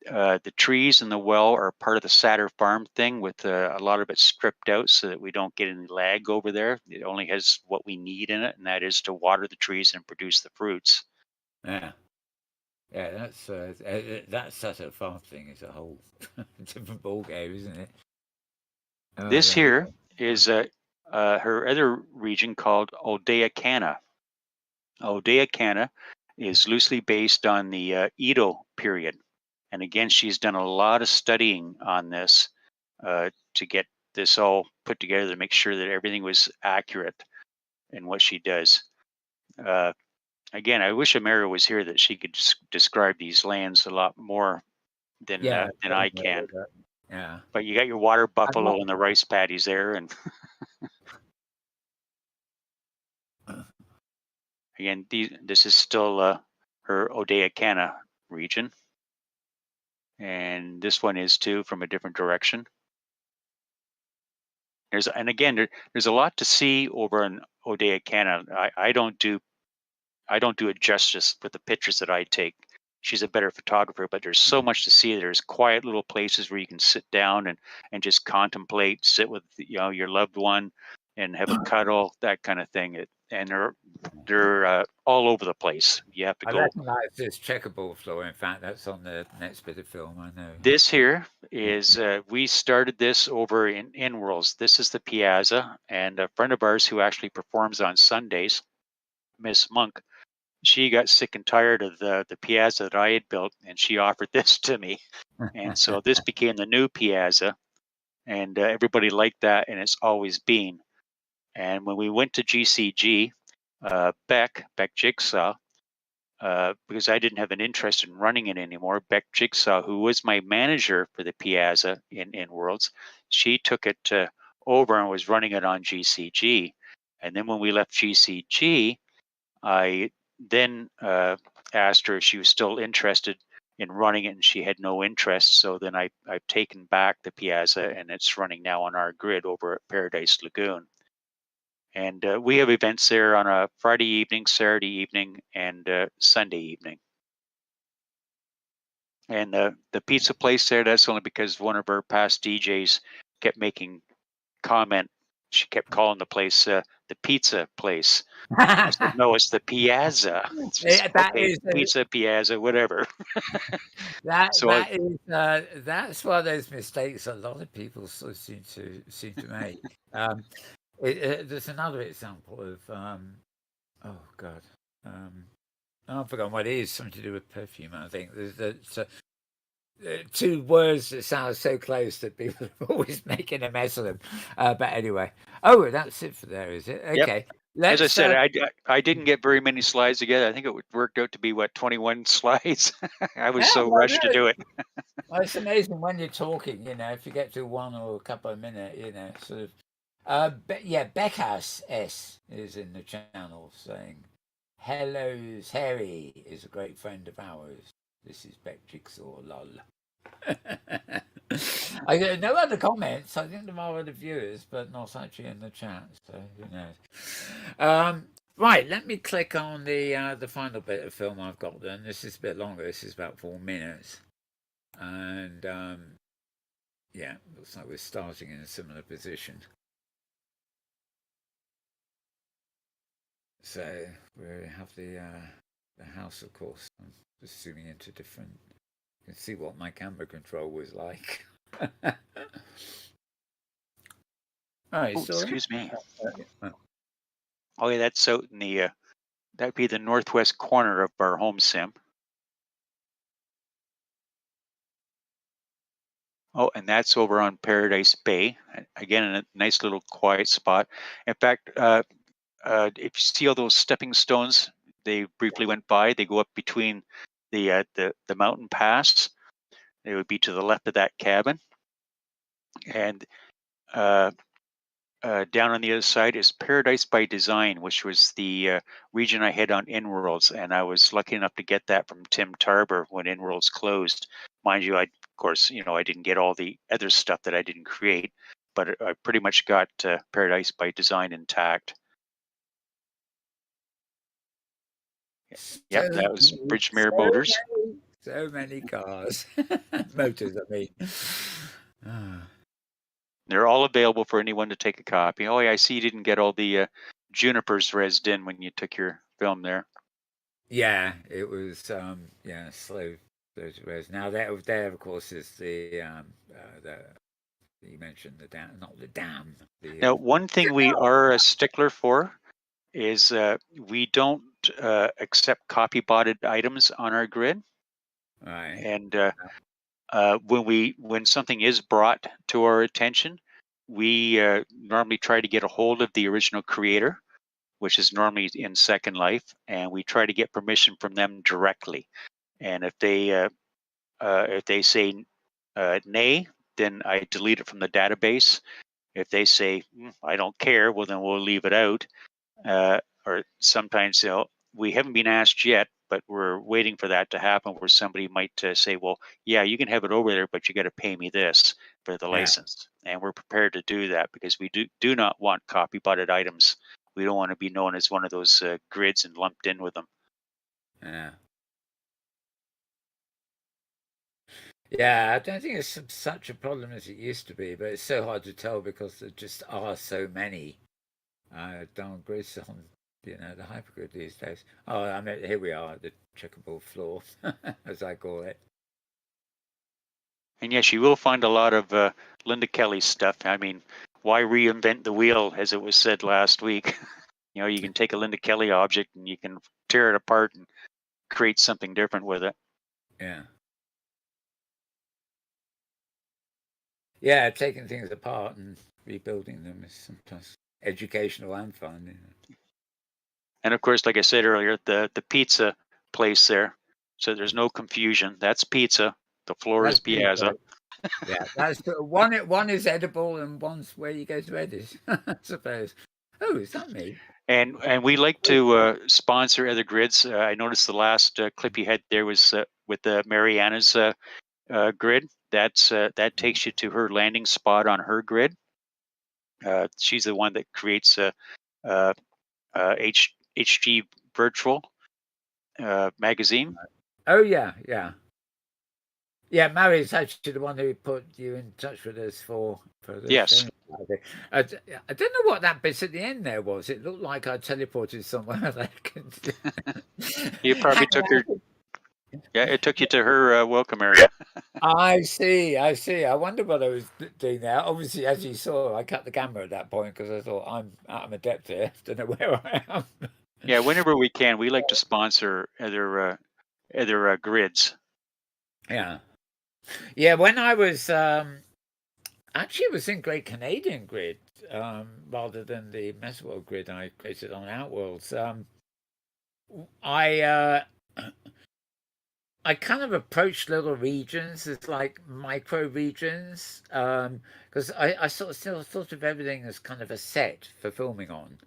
The trees and the well are part of the Satter farm thing, with a lot of it stripped out so that we don't get any lag over there. It only has what we need in it, and that is to water the trees and produce the fruits. Yeah, that's that Satter farm thing is a whole different ball game, isn't it? This here is her other region called Odayakana. Odayakana is loosely based on the Edo period. And again, she's done a lot of studying on this to get this all put together to make sure that everything was accurate in what she does. Again, I wish Amara was here, that she could describe these lands a lot more than I can. Yeah. But you got your water buffalo and the rice paddies there, and again, this is still her Odayakana region. And this one is too, from a different direction. There's a lot to see over in Odayakana. I don't do it justice with the pictures that I take. She's a better photographer, but there's so much to see. There's quiet little places where you can sit down and just contemplate, sit with your loved one and have a cuddle, that kind of thing. And they're all over the place. You have to go. I recognize this checkerboard floor. In fact, that's on the next bit of film. I know. This here is we started this over in Inworld. This is the piazza, and a friend of ours who actually performs on Sundays, Miss Monk, she got sick and tired of the piazza that I had built, and she offered this to me. And so this became the new piazza, and everybody liked that, and it's always been. And when we went to GCG, Beck Jigsaw, because I didn't have an interest in running it anymore, Beck Jigsaw, who was my manager for the piazza in Worlds, she took it over and was running it on GCG. And then when we left GCG, I then asked her if she was still interested in running it, and she had no interest. So then I've taken back the piazza, and it's running now on our grid over at Paradise Lagoon. And we have events there on a Friday evening, Saturday evening, and Sunday evening. And the pizza place there, that's only because one of our past DJs kept making comment. She kept calling the place the pizza place. I said, no, it's the piazza. It's pizza, piazza, whatever. That's one of those mistakes a lot of people seem to make. There's another example of oh god, I've forgotten what it is. Something to do with perfume, I think. There's two words that sound so close that people are always making a mess of them. But anyway, that's it for there, is it? Okay. As I let's. said, I didn't get very many slides together. I think it worked out to be 21 slides. I was Yeah, so well, rushed to do it. well, it's amazing when you're talking. If you get to one or a couple of minutes, sort of. Beckhouse S is in the channel saying, "Hello, Harry is a great friend of ours. This is Beck Jigsaw, lol." I get no other comments. I think there are other viewers, but not actually in the chat. So who knows? Right, let me click on the final bit of film I've got. Then this is a bit longer. This is about 4 minutes, and looks like we're starting in a similar position. So we have the house, of course. I'm just zooming into different. You can see what my camera control was like. Excuse me. Oh yeah, that's out in the that'd be the northwest corner of our home sim. Oh, and that's over on Paradise Bay. Again, in a nice little quiet spot. In fact, if you see all those stepping stones, they briefly went by. They go up between the mountain pass. It would be to the left of that cabin, and down on the other side is Paradise by Design, which was the region I had on Inworlds, and I was lucky enough to get that from Tim Tarber when Inworlds closed. Mind you, I didn't get all the other stuff that I didn't create, but I pretty much got Paradise by Design intact. Yep, that was Bridgemere Motors. So many cars, motors. I mean. They're all available for anyone to take a copy. Oh, yeah, I see you didn't get all the junipers rezzed in when you took your film there. Yeah, it was slow to res. Now there of course is the you mentioned the dam, not the dam. Now, one thing we are a stickler for is we don't accept copy-botted items on our grid. Right. And when something is brought to our attention, we normally try to get a hold of the original creator, which is normally in Second Life, and we try to get permission from them directly. And if they say nay, then I delete it from the database. If they say I don't care, well then we'll leave it out. Or sometimes we haven't been asked yet, but we're waiting for that to happen, where somebody might say, well, yeah, you can have it over there, but you got to pay me this for the license. And we're prepared to do that because we do not want copy-botted items. We don't want to be known as one of those grids and lumped in with them. Yeah. Yeah, I don't think it's such a problem as it used to be, but it's so hard to tell because there just are so many darn grids on the hypergrid these days. Oh, I mean, here we are, the checkerboard floor, as I call it. And yes, you will find a lot of Linda Kelly stuff. I mean, why reinvent the wheel, as it was said last week? You can take a Linda Kelly object and you can tear it apart and create something different with it. Yeah. Yeah, taking things apart and rebuilding them is sometimes educational and fun. And of course, like I said earlier, the pizza place there, so there's no confusion. That's pizza. The floor is piazza. Yeah, that's one is edible and one's where you go to edit, I suppose. Oh, is that me? And we like to sponsor other grids. I noticed the last clip you had there was with the Mariana's grid. That takes you to her landing spot on her grid. She's the one that creates HG Virtual magazine. Oh yeah. Mary's actually the one who put you in touch with us for this. Yes. I don't know what that bit at the end there was. It looked like I teleported somewhere. You probably took her. Yeah, it took you to her welcome area. I see. I wonder what I was doing there. Obviously, as you saw, I cut the camera at that point because I thought I'm a depth here. Don't know where I am. Yeah, whenever we can, we like to sponsor other grids. Yeah. When I was Actually, it was in Great Canadian Grid rather than the Metaworld Grid I created on Outworlds. I I kind of approached little regions as like micro regions because I sort of still thought of everything as kind of a set for filming on.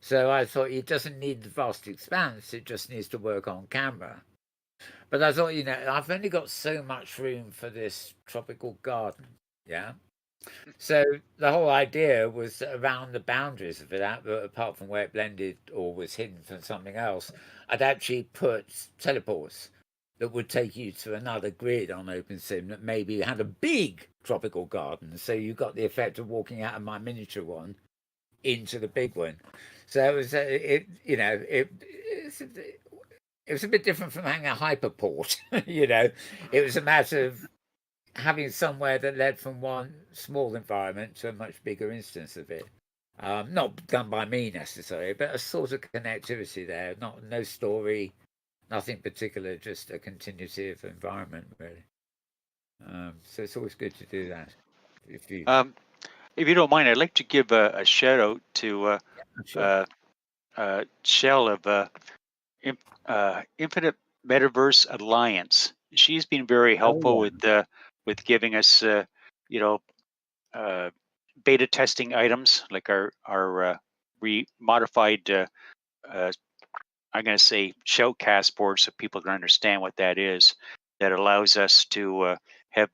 So I thought it doesn't need the vast expanse; it just needs to work on camera. But I thought, I've only got so much room for this tropical garden. Yeah. So the whole idea was around the boundaries of it, apart from where it blended or was hidden from something else, I'd actually put teleports that would take you to another grid on OpenSim that maybe had a big tropical garden. So you got the effect of walking out of my miniature one into the big one. So it was, it was a bit different from having a hyperport. It was a matter of having somewhere that led from one small environment to a much bigger instance of it. Not done by me necessarily, but a sort of connectivity there. No story, nothing particular, just a continuity of environment, really. So it's always good to do that. If you don't mind, I'd like to give a shout out to sure. Shell of Infinite Metaverse Alliance. She's been very helpful with giving us beta testing items like our modified I'm going to say shoutcast board so people can understand what that is. That allows us to have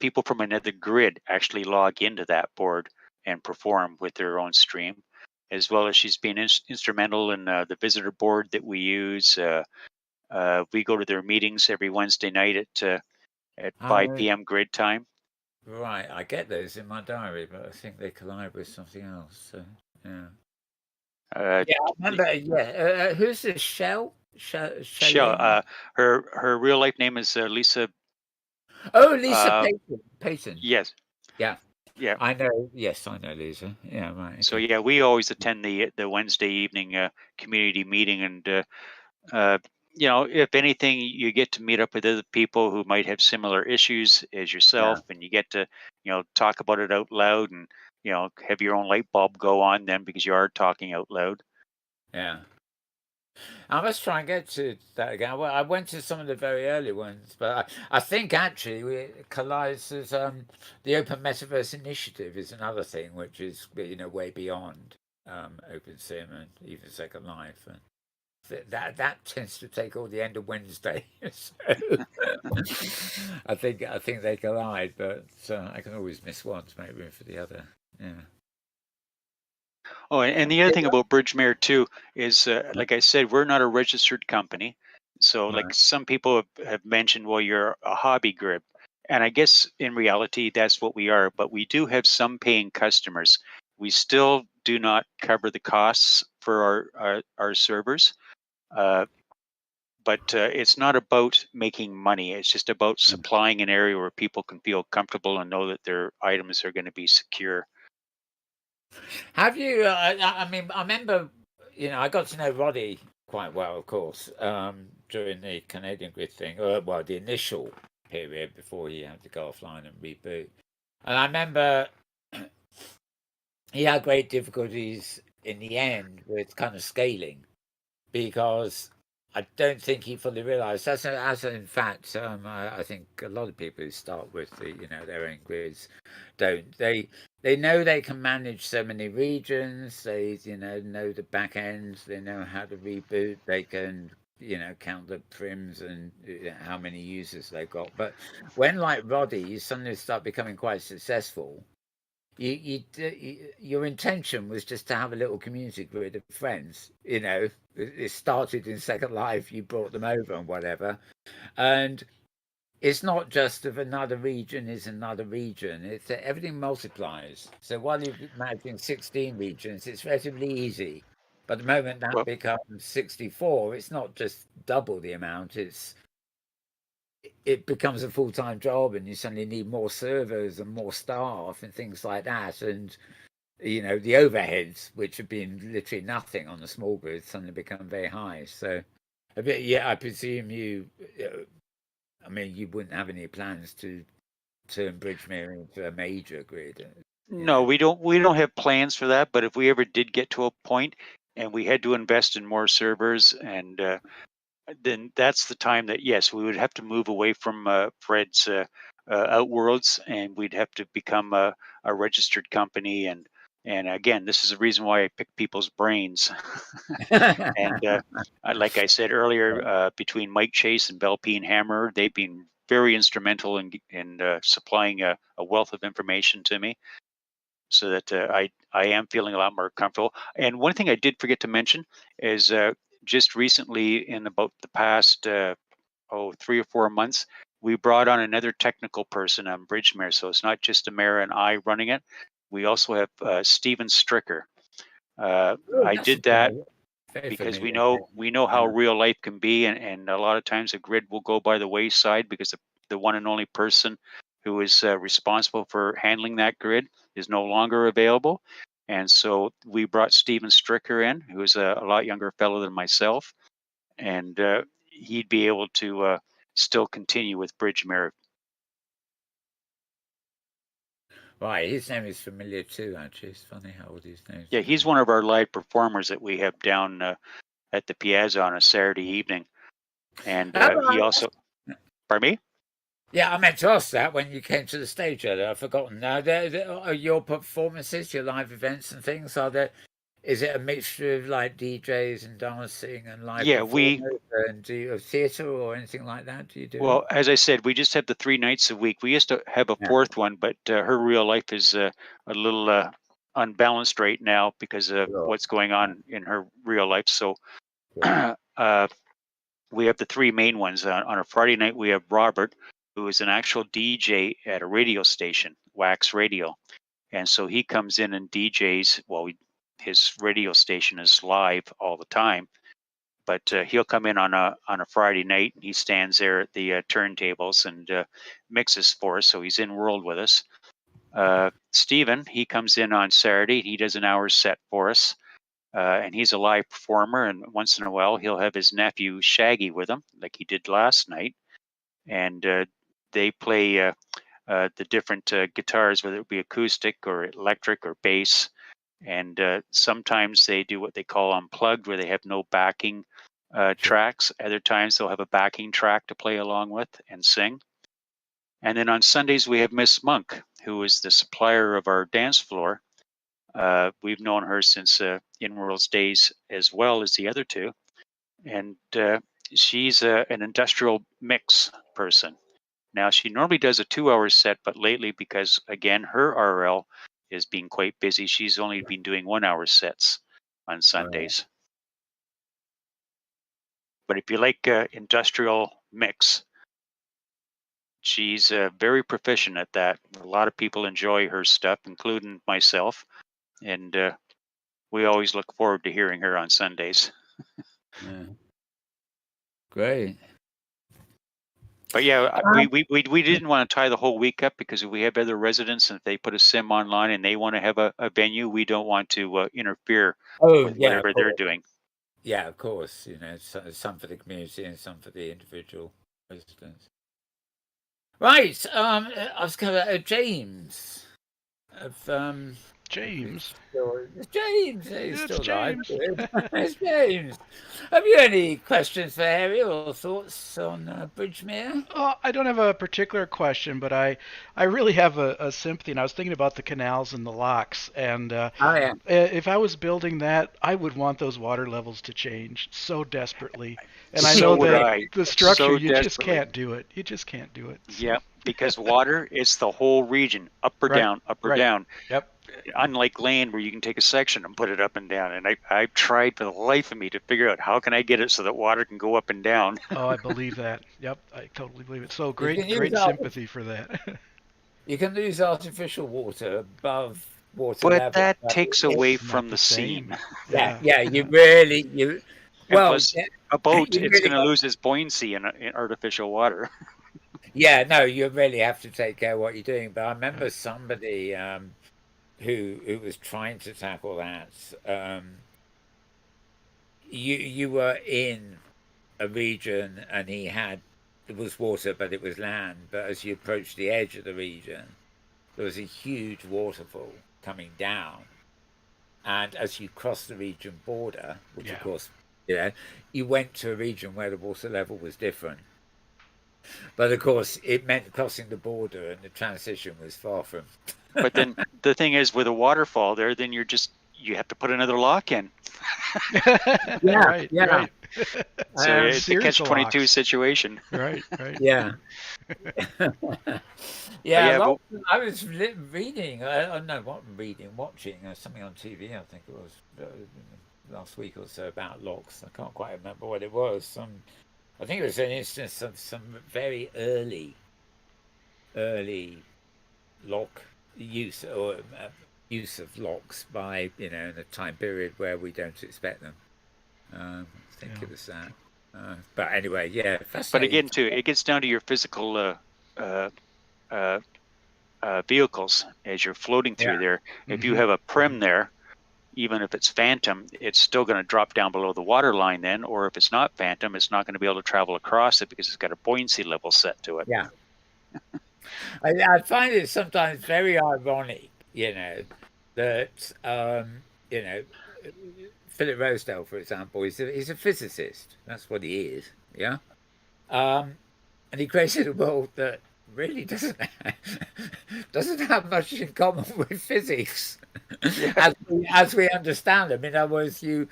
people from another grid actually log into that board and perform with their own stream, as well as she's been instrumental in the visitor board that we use. We go to their meetings every Wednesday night at 5 p.m. grid time. Right, I get those in my diary, but I think they collide with something else. So, yeah. I remember. Yeah, who's this? Shell. Her real life name is Lisa. Oh, Lisa Payton. Yes. Yeah. Yeah. I know. Yes, I know Lisa. Yeah, right. Okay. So yeah, we always attend the Wednesday evening community meeting, and if anything, you get to meet up with other people who might have similar issues as yourself, and you get to talk about it out loud, and have your own light bulb go on then because you are talking out loud. Yeah. I must try and get to that again. Well, I went to some of the very early ones, but I think actually it collides as the Open Metaverse Initiative is another thing, which is way beyond OpenSim and even Second Life, and that tends to take all the end of Wednesday. So I think they collide, but I can always miss one to make room for the other. Yeah. Oh, and the other thing about bridgemere too is, like I said, we're not a registered company. So, like some people have mentioned, well, you're a hobby grid, and I guess in reality that's what we are. But we do have some paying customers. We still do not cover the costs for our servers, but it's not about making money. It's just about supplying an area where people can feel comfortable and know that their items are going to be secure. Have you? I mean, I remember, I got to know Roddy quite well, of course, during the Canadian Grid thing, well, the initial period before he had to go offline and reboot. And I remember he had great difficulties in the end with kind of scaling because I don't think he fully realised. As in fact, I think a lot of people who start with their own grids don't. They know they can manage so many regions. They know the back ends. They know how to reboot. They can count the prims and how many users they've got. But when like Roddy, you suddenly start becoming quite successful. Your intention was just to have a little community grid of friends. It started in Second Life. You brought them over and whatever, and it's not just of another region is another region. It's that everything multiplies. So while you're managing 16 regions, it's relatively easy. But the moment that becomes 64, it's not just double the amount. It becomes a full-time job, and you suddenly need more servers and more staff and things like that. And the overheads, which have been literally nothing on the small grid, suddenly become very high. So, I presume you. I mean, you wouldn't have any plans to turn bridgemere into a major grid. No, we don't have plans for that. But if we ever did get to a point and we had to invest in more servers, and then that's the time that yes, we would have to move away from Fred's Outworlds, and we'd have to become a registered company. And again, this is the reason why I pick people's brains. And like I said earlier, between Mike Chase and Belpine Hammer, they've been very instrumental in supplying a wealth of information to me, so that I am feeling a lot more comfortable. And one thing I did forget to mention is just recently, in about the past 3 or 4 months, we brought on another technical person on bridgemere. So it's not just Amara and I running it. We also have Stephen Stricker. I did that because we know how real life can be, and a lot of times a grid will go by the wayside because the one and only person who is responsible for handling that grid is no longer available. And so we brought Stephen Stricker in, who is a lot younger fellow than myself, and he'd be able to still continue with bridgemere. Right, his name is familiar too, actually. It's funny how all these names. Yeah, he's one of our live performers that we have down at the Piazza on a Saturday evening. And he also, pardon me? Yeah, I meant to ask that when you came to the stage earlier. I've forgotten. Now, are your performances, your live events and things, is it a mixture of like DJs and dancing and live performers and do you have theatre or anything like that? Do you do? Well, as I said, we just have the 3 nights a week. We used to have a fourth one, but her real life is a little unbalanced right now because of what's going on in her real life. So we have the 3 main ones. On a Friday night, we have Robert, who is an actual DJ at a radio station, Wax Radio. And so he comes in and DJs. Well, his radio station is live all the time, but he'll come in on a Friday night, and he stands there at the turntables and mixes for us. So he's Inworld with us. Stephen, he comes in on Saturday. He does an hour set for us. And he's a live performer, and once in a while he'll have his nephew Shaggy with him, like he did last night. And they play the different guitars, whether it be acoustic or electric or bass. And sometimes they do what they call unplugged, where they have no backing tracks. Other times they'll have a backing track to play along with and sing. And then on Sundays we have Miss Monk, who is the supplier of our dance floor. We've known her since Inworld's days, as well as the other 2. And she's an industrial mix person. Now, she normally does a 2-hour set, but lately, because, again, her RL is being quite busy, she's only been doing 1-hour sets on Sundays. But if you like industrial mix, she's very proficient at that. A lot of people enjoy her stuff, including myself. And we always look forward to hearing her on Sundays. Great. But yeah, we didn't want to tie the whole week up, because if we have other residents and if they put a sim online and they want to have a venue, we don't want to interfere with whatever they're doing. Yeah, of course. Some for the community and some for the individual residents. Right. I was going to James. James. James. It's still James. It's James. Have you any questions for Harry or thoughts on bridgemere? I don't have a particular question, but I really have a sympathy. And I was thinking about the canals and the locks. And if I was building that, I would want those water levels to change so desperatly. And I know that the structure, you just can't do it. You just can't do it. So. Yeah, because water, it's the whole region, up or down, up or down. Yep. Unlike land, where you can take a section and put it up and down. And I've tried for the life of me to figure out how can I get it so that water can go up and down. Oh, I believe that. Yep, I totally believe it. So great sympathy for that. You can use artificial water above water level. But that takes away from the scene. Yeah, you really well, a boat, it's going to lose its buoyancy in artificial water. Yeah, no, you really have to take care of what you're doing. But I remember somebody who was trying to tackle that. You were in a region and he had it was water, but it was land. But as you approached the edge of the region, there was a huge waterfall coming down. And as you crossed the region border, which of course, you went to a region where the water level was different. But of course, it meant crossing the border, and the transition was far from. But then the thing is, with a waterfall there, then you have to put another lock in. Right. So it's a catch-22 situation. Right. Yeah. I was reading. Watching something on TV. I think it was last week or so about locks. I can't quite remember what it was. I think it was an instance of some very early lock use or use of locks by in a time period where we don't expect them. I think it was that. But anyway, fascinating. But again, too, it gets down to your physical vehicles as you're floating through there. If you have a prim there, even if it's phantom, it's still going to drop down below the water line then, or if it's not phantom, it's not going to be able to travel across it because it's got a buoyancy level set to it. Yeah. I find it sometimes very ironic, that, Philip Rosedale, for example, he's a physicist. That's what he is, yeah? And he created a world that really doesn't have much in common with physics as we understand them. In other words, you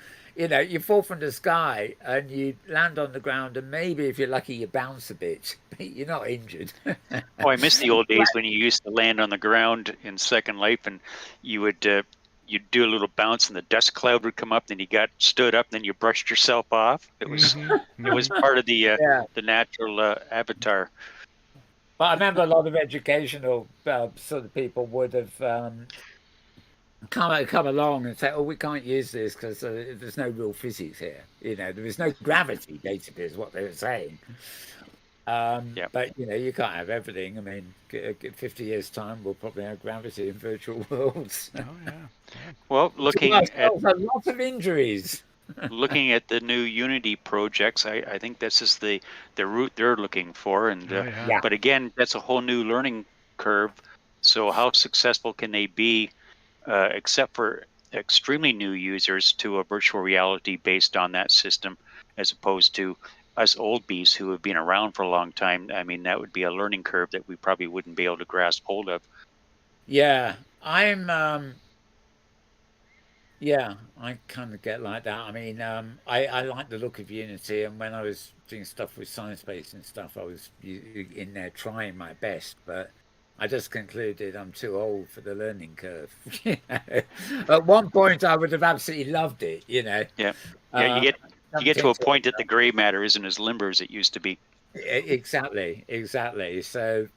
fall from the sky and you land on the ground, and maybe if you're lucky you bounce a bit, but you're not injured. I miss the old days when you used to land on the ground in Second Life, and you would you'd do a little bounce and the dust cloud would come up, then you got stood up, then you brushed yourself off. It was it was part of the natural avatar. But I remember a lot of educational sort of people would have come along and say, "Oh, we can't use this because there's no real physics here. There is no gravity, basically, is what they were saying." But you can't have everything. I mean, 50 years' time, we'll probably have gravity in virtual worlds. Oh yeah. Well, looking at a lot of injuries. Looking at the new Unity projects, I think this is the route they're looking for, and but again, that's a whole new learning curve. So how successful can they be, except for extremely new users, to a virtual reality based on that system, as opposed to us old bees who have been around for a long time? I mean, that would be a learning curve that we probably wouldn't be able to grasp hold of. Yeah, I kind of get like that. I mean, I like the look of Unity, and when I was doing stuff with Sciencebase and stuff, I was in there trying my best, but I just concluded I'm too old for the learning curve. At one point, I would have absolutely loved it. Yeah. You get to a point that the gray matter isn't as limber as it used to be. Exactly. So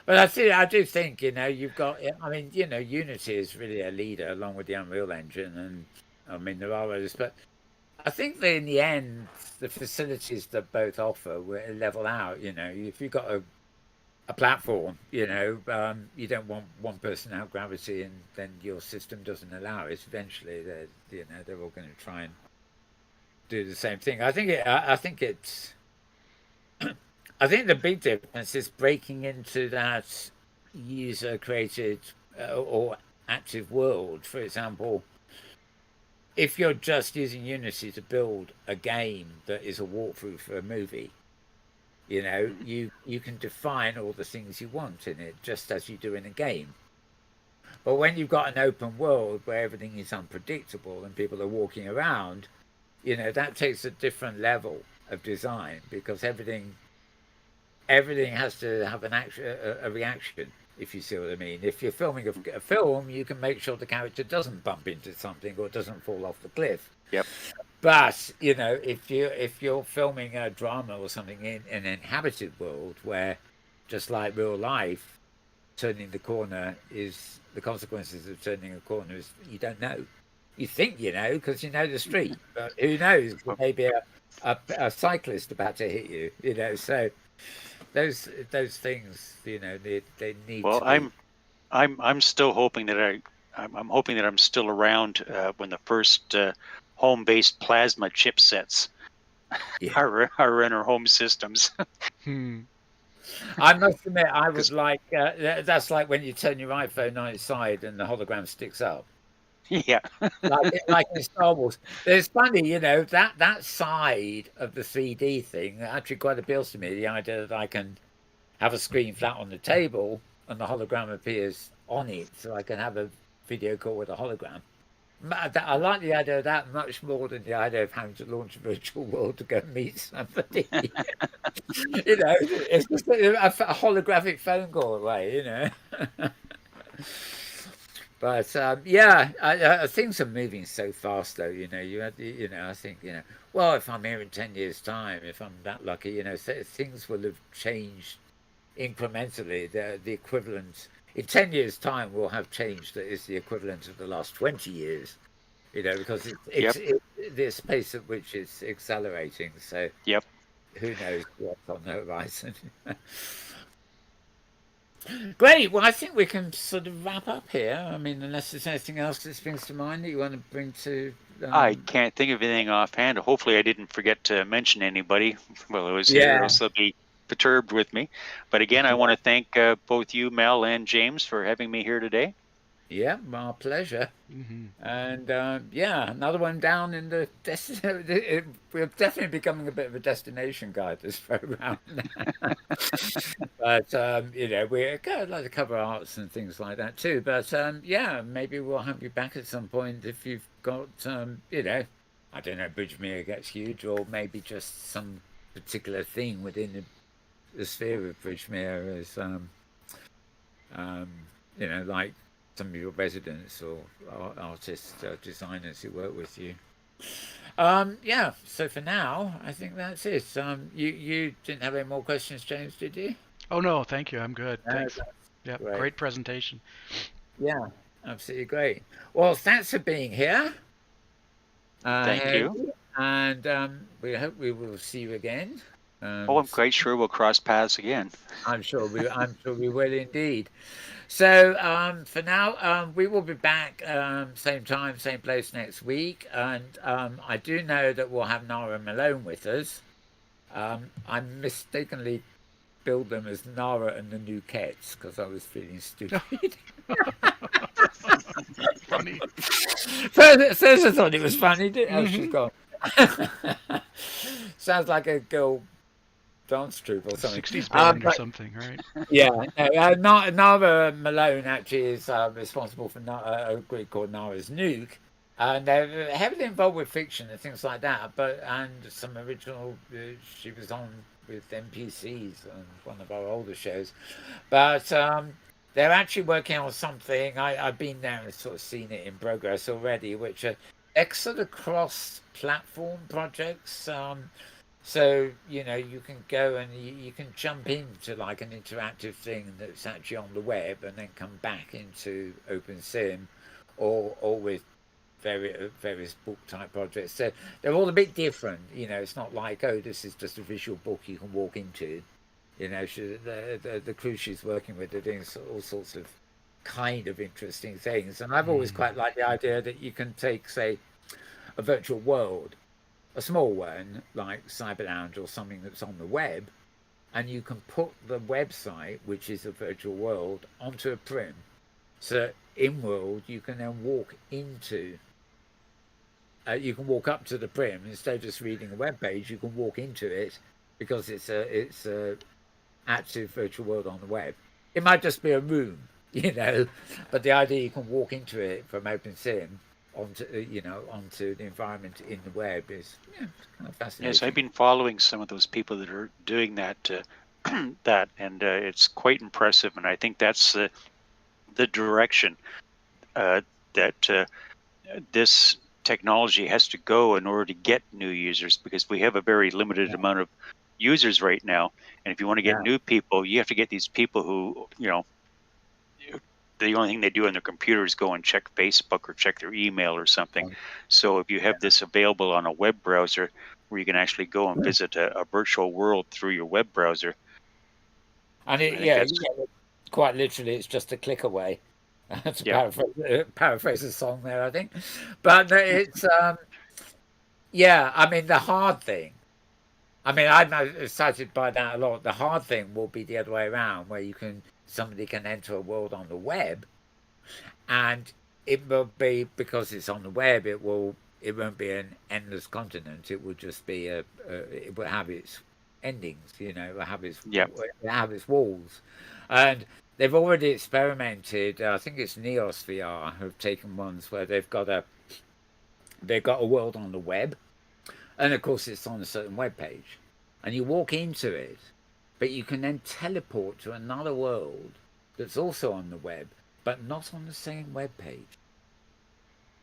but I do think you've got. I mean, Unity is really a leader along with the Unreal Engine, and I mean there are others, but I think that in the end, the facilities that both offer will level out. If you've got a platform, you don't want one person out gravity, and then your system doesn't allow it. Eventually, they're all going to try and do the same thing. I think the big difference is breaking into that user-created or active world. For example, if you're just using Unity to build a game that is a walkthrough for a movie, you can define all the things you want in it, just as you do in a game. But when you've got an open world where everything is unpredictable and people are walking around, that takes a different level of design, because everything has to have a reaction, if you see what I mean. If you're filming a film, you can make sure the character doesn't bump into something or doesn't fall off the cliff. Yep. But if you're filming a drama or something in an inhabited world where, just like real life, turning the corner is the consequences of turning a corner is you don't know. You think because you know the street, but who knows? Maybe a cyclist about to hit you. So those things, they need. Well, to I'm still hoping that I'm hoping that I'm still around when the first home-based plasma chipsets Yeah. are in our home systems. I must admit, I would like that's like when you turn your iPhone on its side and the hologram sticks up. Yeah. Like in Star Wars. It's funny, that side of the 3D thing actually quite appeals to me. The idea that I can have a screen flat on the table and the hologram appears on it, so I can have a video call with a hologram. I like the idea of that much more than the idea of having to launch a virtual world to go meet somebody. It's just a holographic phone call away. But things are moving so fast, though. I think well, if I'm here in 10 years' time, if I'm that lucky, things will have changed incrementally. The equivalent in 10 years' time will have changed that is the equivalent of the last 20 years. Because it's the pace at which it's accelerating. So who knows what's on the horizon. Great. Well, I think we can sort of wrap up here. I mean, unless there's anything else that springs to mind that you want to bring to... I can't think of anything offhand. Hopefully I didn't forget to mention anybody while I was here, else they'll be perturbed with me. But again, I want to thank both you, Mel, and James, for having me here today. Yeah, my pleasure. And another one down in the we're definitely becoming a bit of a destination guide this program. But we're like to cover arts and things like that too. But maybe we'll have you back at some point if you've got I don't know, Bridgemere gets huge, or maybe just some particular thing within the sphere of Bridgemere is like some of your residents or artists, designers who work with you. So for now, I think that's it. You didn't have any more questions, James, did you? Oh, no, thank you. I'm good. Thanks. Yeah, great presentation. Yeah, absolutely great. Well, thanks for being here. Thank you. And we hope we will see you again. I'm quite sure we'll cross paths again. I'm sure we will indeed. So for now, we will be back same time, same place next week. And I do know that we'll have Nara Malone with us. I mistakenly billed them as Nara and the New Cats because I was feeling stupid. Funny. First I thought it was funny. Oh, she's gone. Sounds like a girl dance troupe or something. 60s band or something, right? Yeah. Nara Malone actually is responsible for a group called Nara's Nuke. And they're heavily involved with fiction and things like that. And some original, she was on with NPCs on one of our older shows. But they're actually working on something. I've been there and sort of seen it in progress already, which are sort of cross-platform projects. So, you can go and you can jump into like an interactive thing that's actually on the web and then come back into OpenSim or with various book type projects. So they're all a bit different. It's not like, this is just a visual book you can walk into. The crew she's working with are doing all sorts of kind of interesting things. And I've always quite liked the idea that you can take, say, a virtual world, a small one like Cyberlounge or something that's on the web, and you can put the website, which is a virtual world, onto a prim. So Inworld, you can then walk into. You can walk up to the prim instead of just reading a web page. You can walk into it because it's a active virtual world on the web. It might just be a room, but the idea you can walk into it from OpenSim onto the environment in the web is kind of fascinating. Yes, I've been following some of those people that are doing that, and it's quite impressive. And I think that's the direction that this technology has to go in order to get new users, because we have a very limited amount of users right now. And if you want to get new people, you have to get these people who, the only thing they do on their computer is go and check Facebook or check their email or something. So if you have this available on a web browser where you can actually go and visit a virtual world through your web browser. And quite literally, it's just a click away. To paraphrase a song there, I think. But it's, I mean, the hard thing I mean, I'm excited by that a lot. The hard thing will be the other way around, where somebody can enter a world on the web, and it will be, because it's on the web. It won't be an endless continent. It will just be it will have its endings. You know, it will have Yeah. walls, and they've already experimented. I think it's Neos VR have taken ones where they've got a world on the web, and of course it's on a certain web page, and you walk into it, but you can then teleport to another world that's also on the web, but not on the same web page.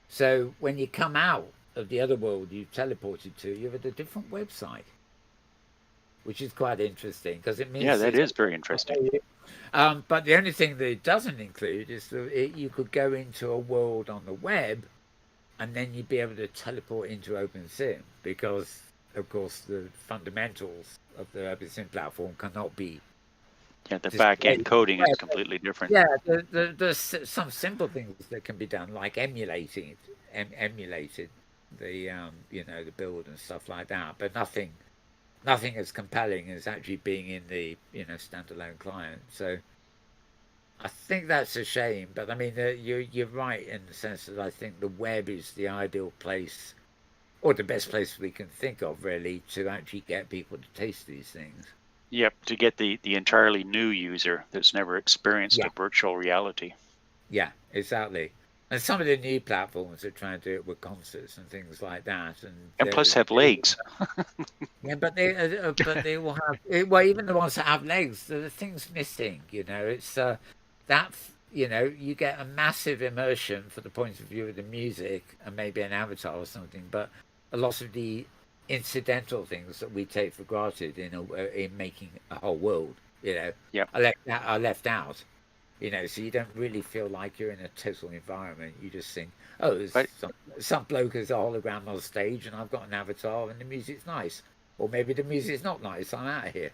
So when you come out of the other world you've teleported to, you're at a different website, which is quite interesting, because it means that is very interesting. But the only thing that it doesn't include is that you could go into a world on the web, and then you'd be able to teleport into OpenSim, because, of course, the fundamentals of the OpenSim platform cannot be. Yeah, the back-end coding is completely different. Yeah, there's some simple things that can be done, like emulated the the build and stuff like that, but nothing as compelling as actually being in the standalone client. So I think that's a shame, but I mean, you're right in the sense that I think the web is the ideal place, or the best place we can think of, really, to actually get people to taste these things. Yep, to get the entirely new user that's never experienced a virtual reality. Yeah, exactly. And some of the new platforms are trying to do it with concerts and things like that, and plus have legs. Yeah, but they will have, well, even the ones that have legs, the thing's missing. It's that you get a massive immersion for the point of view of the music and maybe an avatar or something, but a lot of the incidental things that we take for granted in making a whole world, are left out. So you don't really feel like you're in a total environment. You just think, oh, there's some bloke as a hologram on stage, and I've got an avatar, and the music's nice. Or maybe the music's not nice. I'm out of here.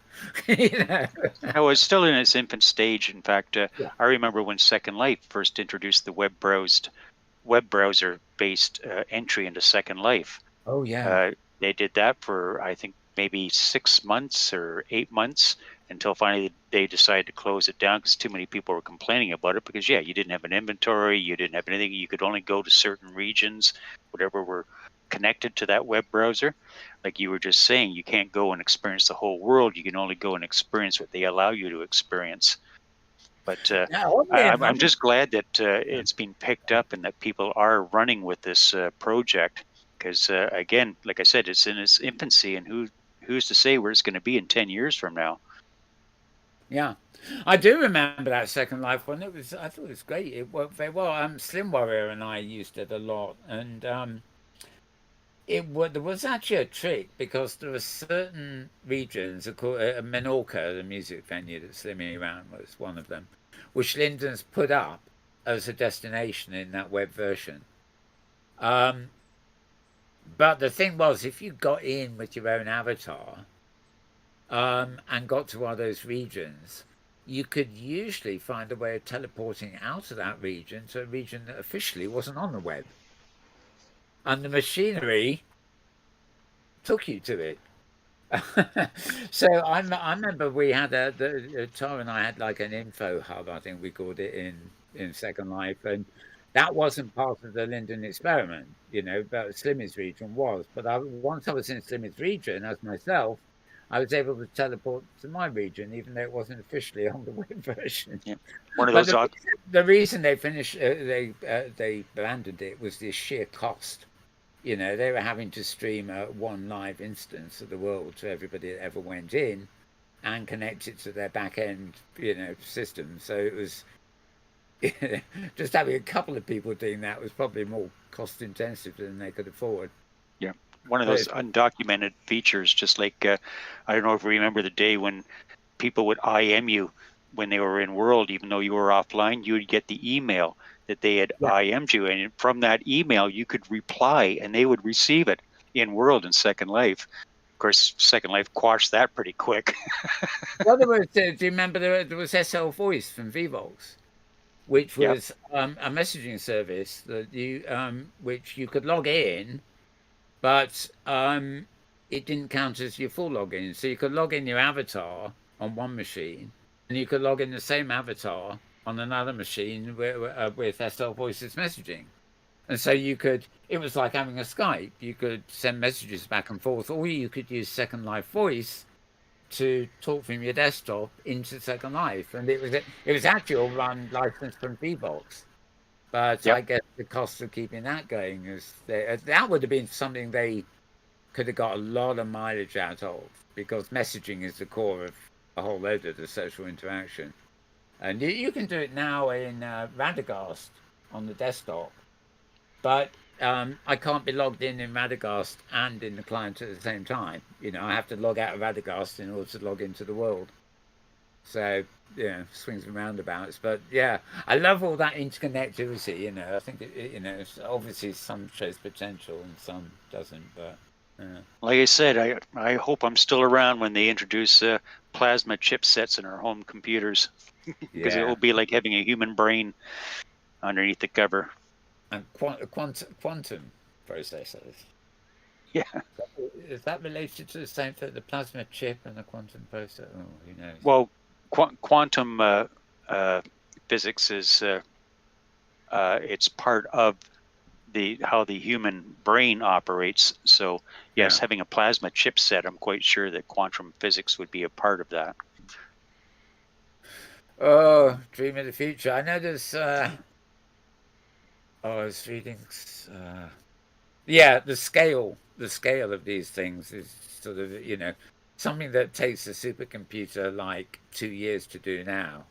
No, it's still in its infant stage. In fact, I remember when Second Life first introduced the web browser-based entry into Second Life. Oh, yeah. They did that for, I think, maybe 6 months or 8 months, until finally they decided to close it down because too many people were complaining about it, because you didn't have an inventory, you didn't have anything, you could only go to certain regions, whatever were connected to that web browser. Like you were just saying, you can't go and experience the whole world, you can only go and experience what they allow you to experience. But I'm just glad that it's been picked up and that people are running with this project, because again, like I said, it's in its infancy, and who's to say where it's going to be in 10 years from now. Yeah, I do remember that Second Life one. I thought it was great. It worked very well. Slim Warrior and I used it a lot, and there was actually a trick, because there were certain regions, Menorca, the music venue that Slimmy ran, was one of them, which Lyndon's put up as a destination in that web version. But the thing was, if you got in with your own avatar and got to one of those regions, you could usually find a way of teleporting out of that region to a region that officially wasn't on the web. And the machinery took you to it. So I remember we had Thor and I had like an info hub, I think we called it, in Second Life, and that wasn't part of the Lyndon experiment, but Slimmy's region was. But once I was in Slimmy's region as myself, I was able to teleport to my region, even though it wasn't officially on the web version. Yeah. One of those. The reason they finished, they abandoned it, was the sheer cost. They were having to stream one live instance of the world to everybody that ever went in, and connect it to their back end, system. So it was just having a couple of people doing that was probably more cost intensive than they could afford. Yeah, one of those undocumented features, just like I don't know if you remember the day when people would IM you when they were in World, even though you were offline, you would get the email that they had IM'd you, and from that email you could reply, and they would receive it in World and Second Life. Of course, Second Life quashed that pretty quick. Well, do you remember there was SL Voice from Vvox, which was a messaging service that which you could log in, but it didn't count as your full login. So you could log in your avatar on one machine, and you could log in the same avatar on another machine with SL Voices messaging. And so it was like having a Skype. You could send messages back and forth, or you could use Second Life Voice to talk from your desktop into Second Life. And it was actually all run licensed from VBox. But I guess the cost of keeping that going that would have been something they could have got a lot of mileage out of, because messaging is the core of a whole load of the social interaction. And you can do it now in Radagast on the desktop, but I can't be logged in Radagast and in the client at the same time. I have to log out of Radagast in order to log into the world. So, swings and roundabouts. But yeah, I love all that interconnectivity. I think obviously some shows potential and some doesn't. But like I said, I hope I'm still around when they introduce plasma chipsets in our home computers, because it will be like having a human brain underneath the cover. And quantum processors. Yeah. Is that related to the same thing, the plasma chip and the quantum processor? Oh, who knows? Well, quantum physics is it's part of how the human brain operates. So yes, having a plasma chipset, I'm quite sure that quantum physics would be a part of that. Oh, dream of the future. I know there's I was reading the scale of these things is sort of something that takes a supercomputer like 2 years to do now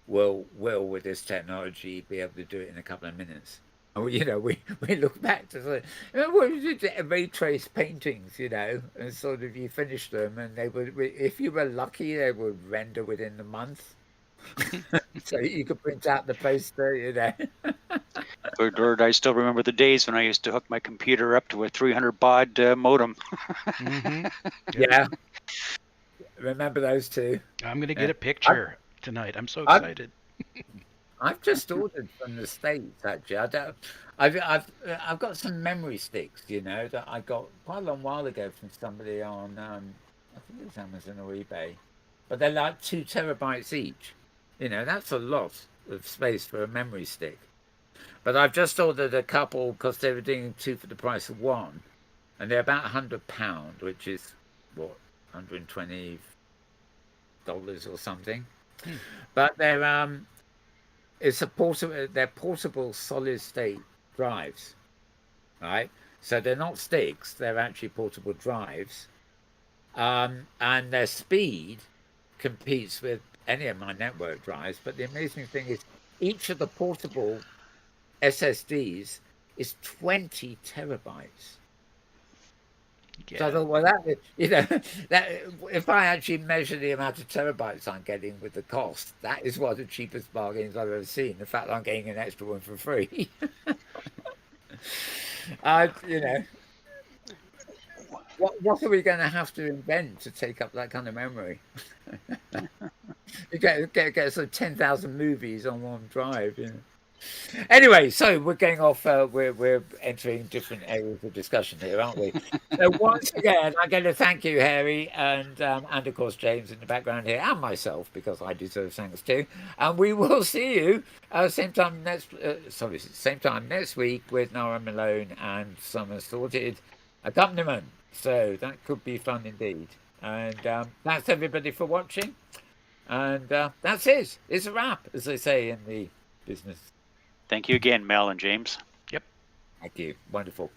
will with this technology be able to do it in a couple of minutes. And we look back to ray trace paintings, and sort of you finish them, and they would, if you were lucky, they would render within the month. So you could print out the poster, Lord, I still remember the days when I used to hook my computer up to a 300 baud modem. Mm-hmm. Yeah. Remember those two. I'm gonna get a picture tonight. I'm so excited. I've just ordered from the States, actually. I've got some memory sticks, that I got quite a long while ago from somebody on I think it was Amazon or eBay, but they're like 2 terabytes each. That's a lot of space for a memory stick. But I've just ordered a couple because they were doing 2 for the price of 1, and they're about £100, which is what, $120 or something. But they're they're portable solid state drives, right? So they're not sticks; they're actually portable drives, and their speed competes with any of my network drives. But the amazing thing is, each of the portable SSDs is 20 terabytes. Yeah. So I thought, well, that if I actually measure the amount of terabytes I'm getting with the cost, that is one of the cheapest bargains I've ever seen. The fact that I'm getting an extra one for free. What are we going to have to invent to take up that kind of memory? You get sort of 10,000 movies on one drive. Anyway, so we're getting off. We're entering different areas of discussion here, aren't we? So once again, I'm going to thank you, Harry, and of course James in the background here, and myself, because I deserve thanks too. And we will see you same time next week with Nara Malone and some assorted accompaniment. So that could be fun indeed. And thanks everybody for watching. And that's it. It's a wrap, as they say in the business. Thank you again, Mel and James. Yep. Thank you. Wonderful.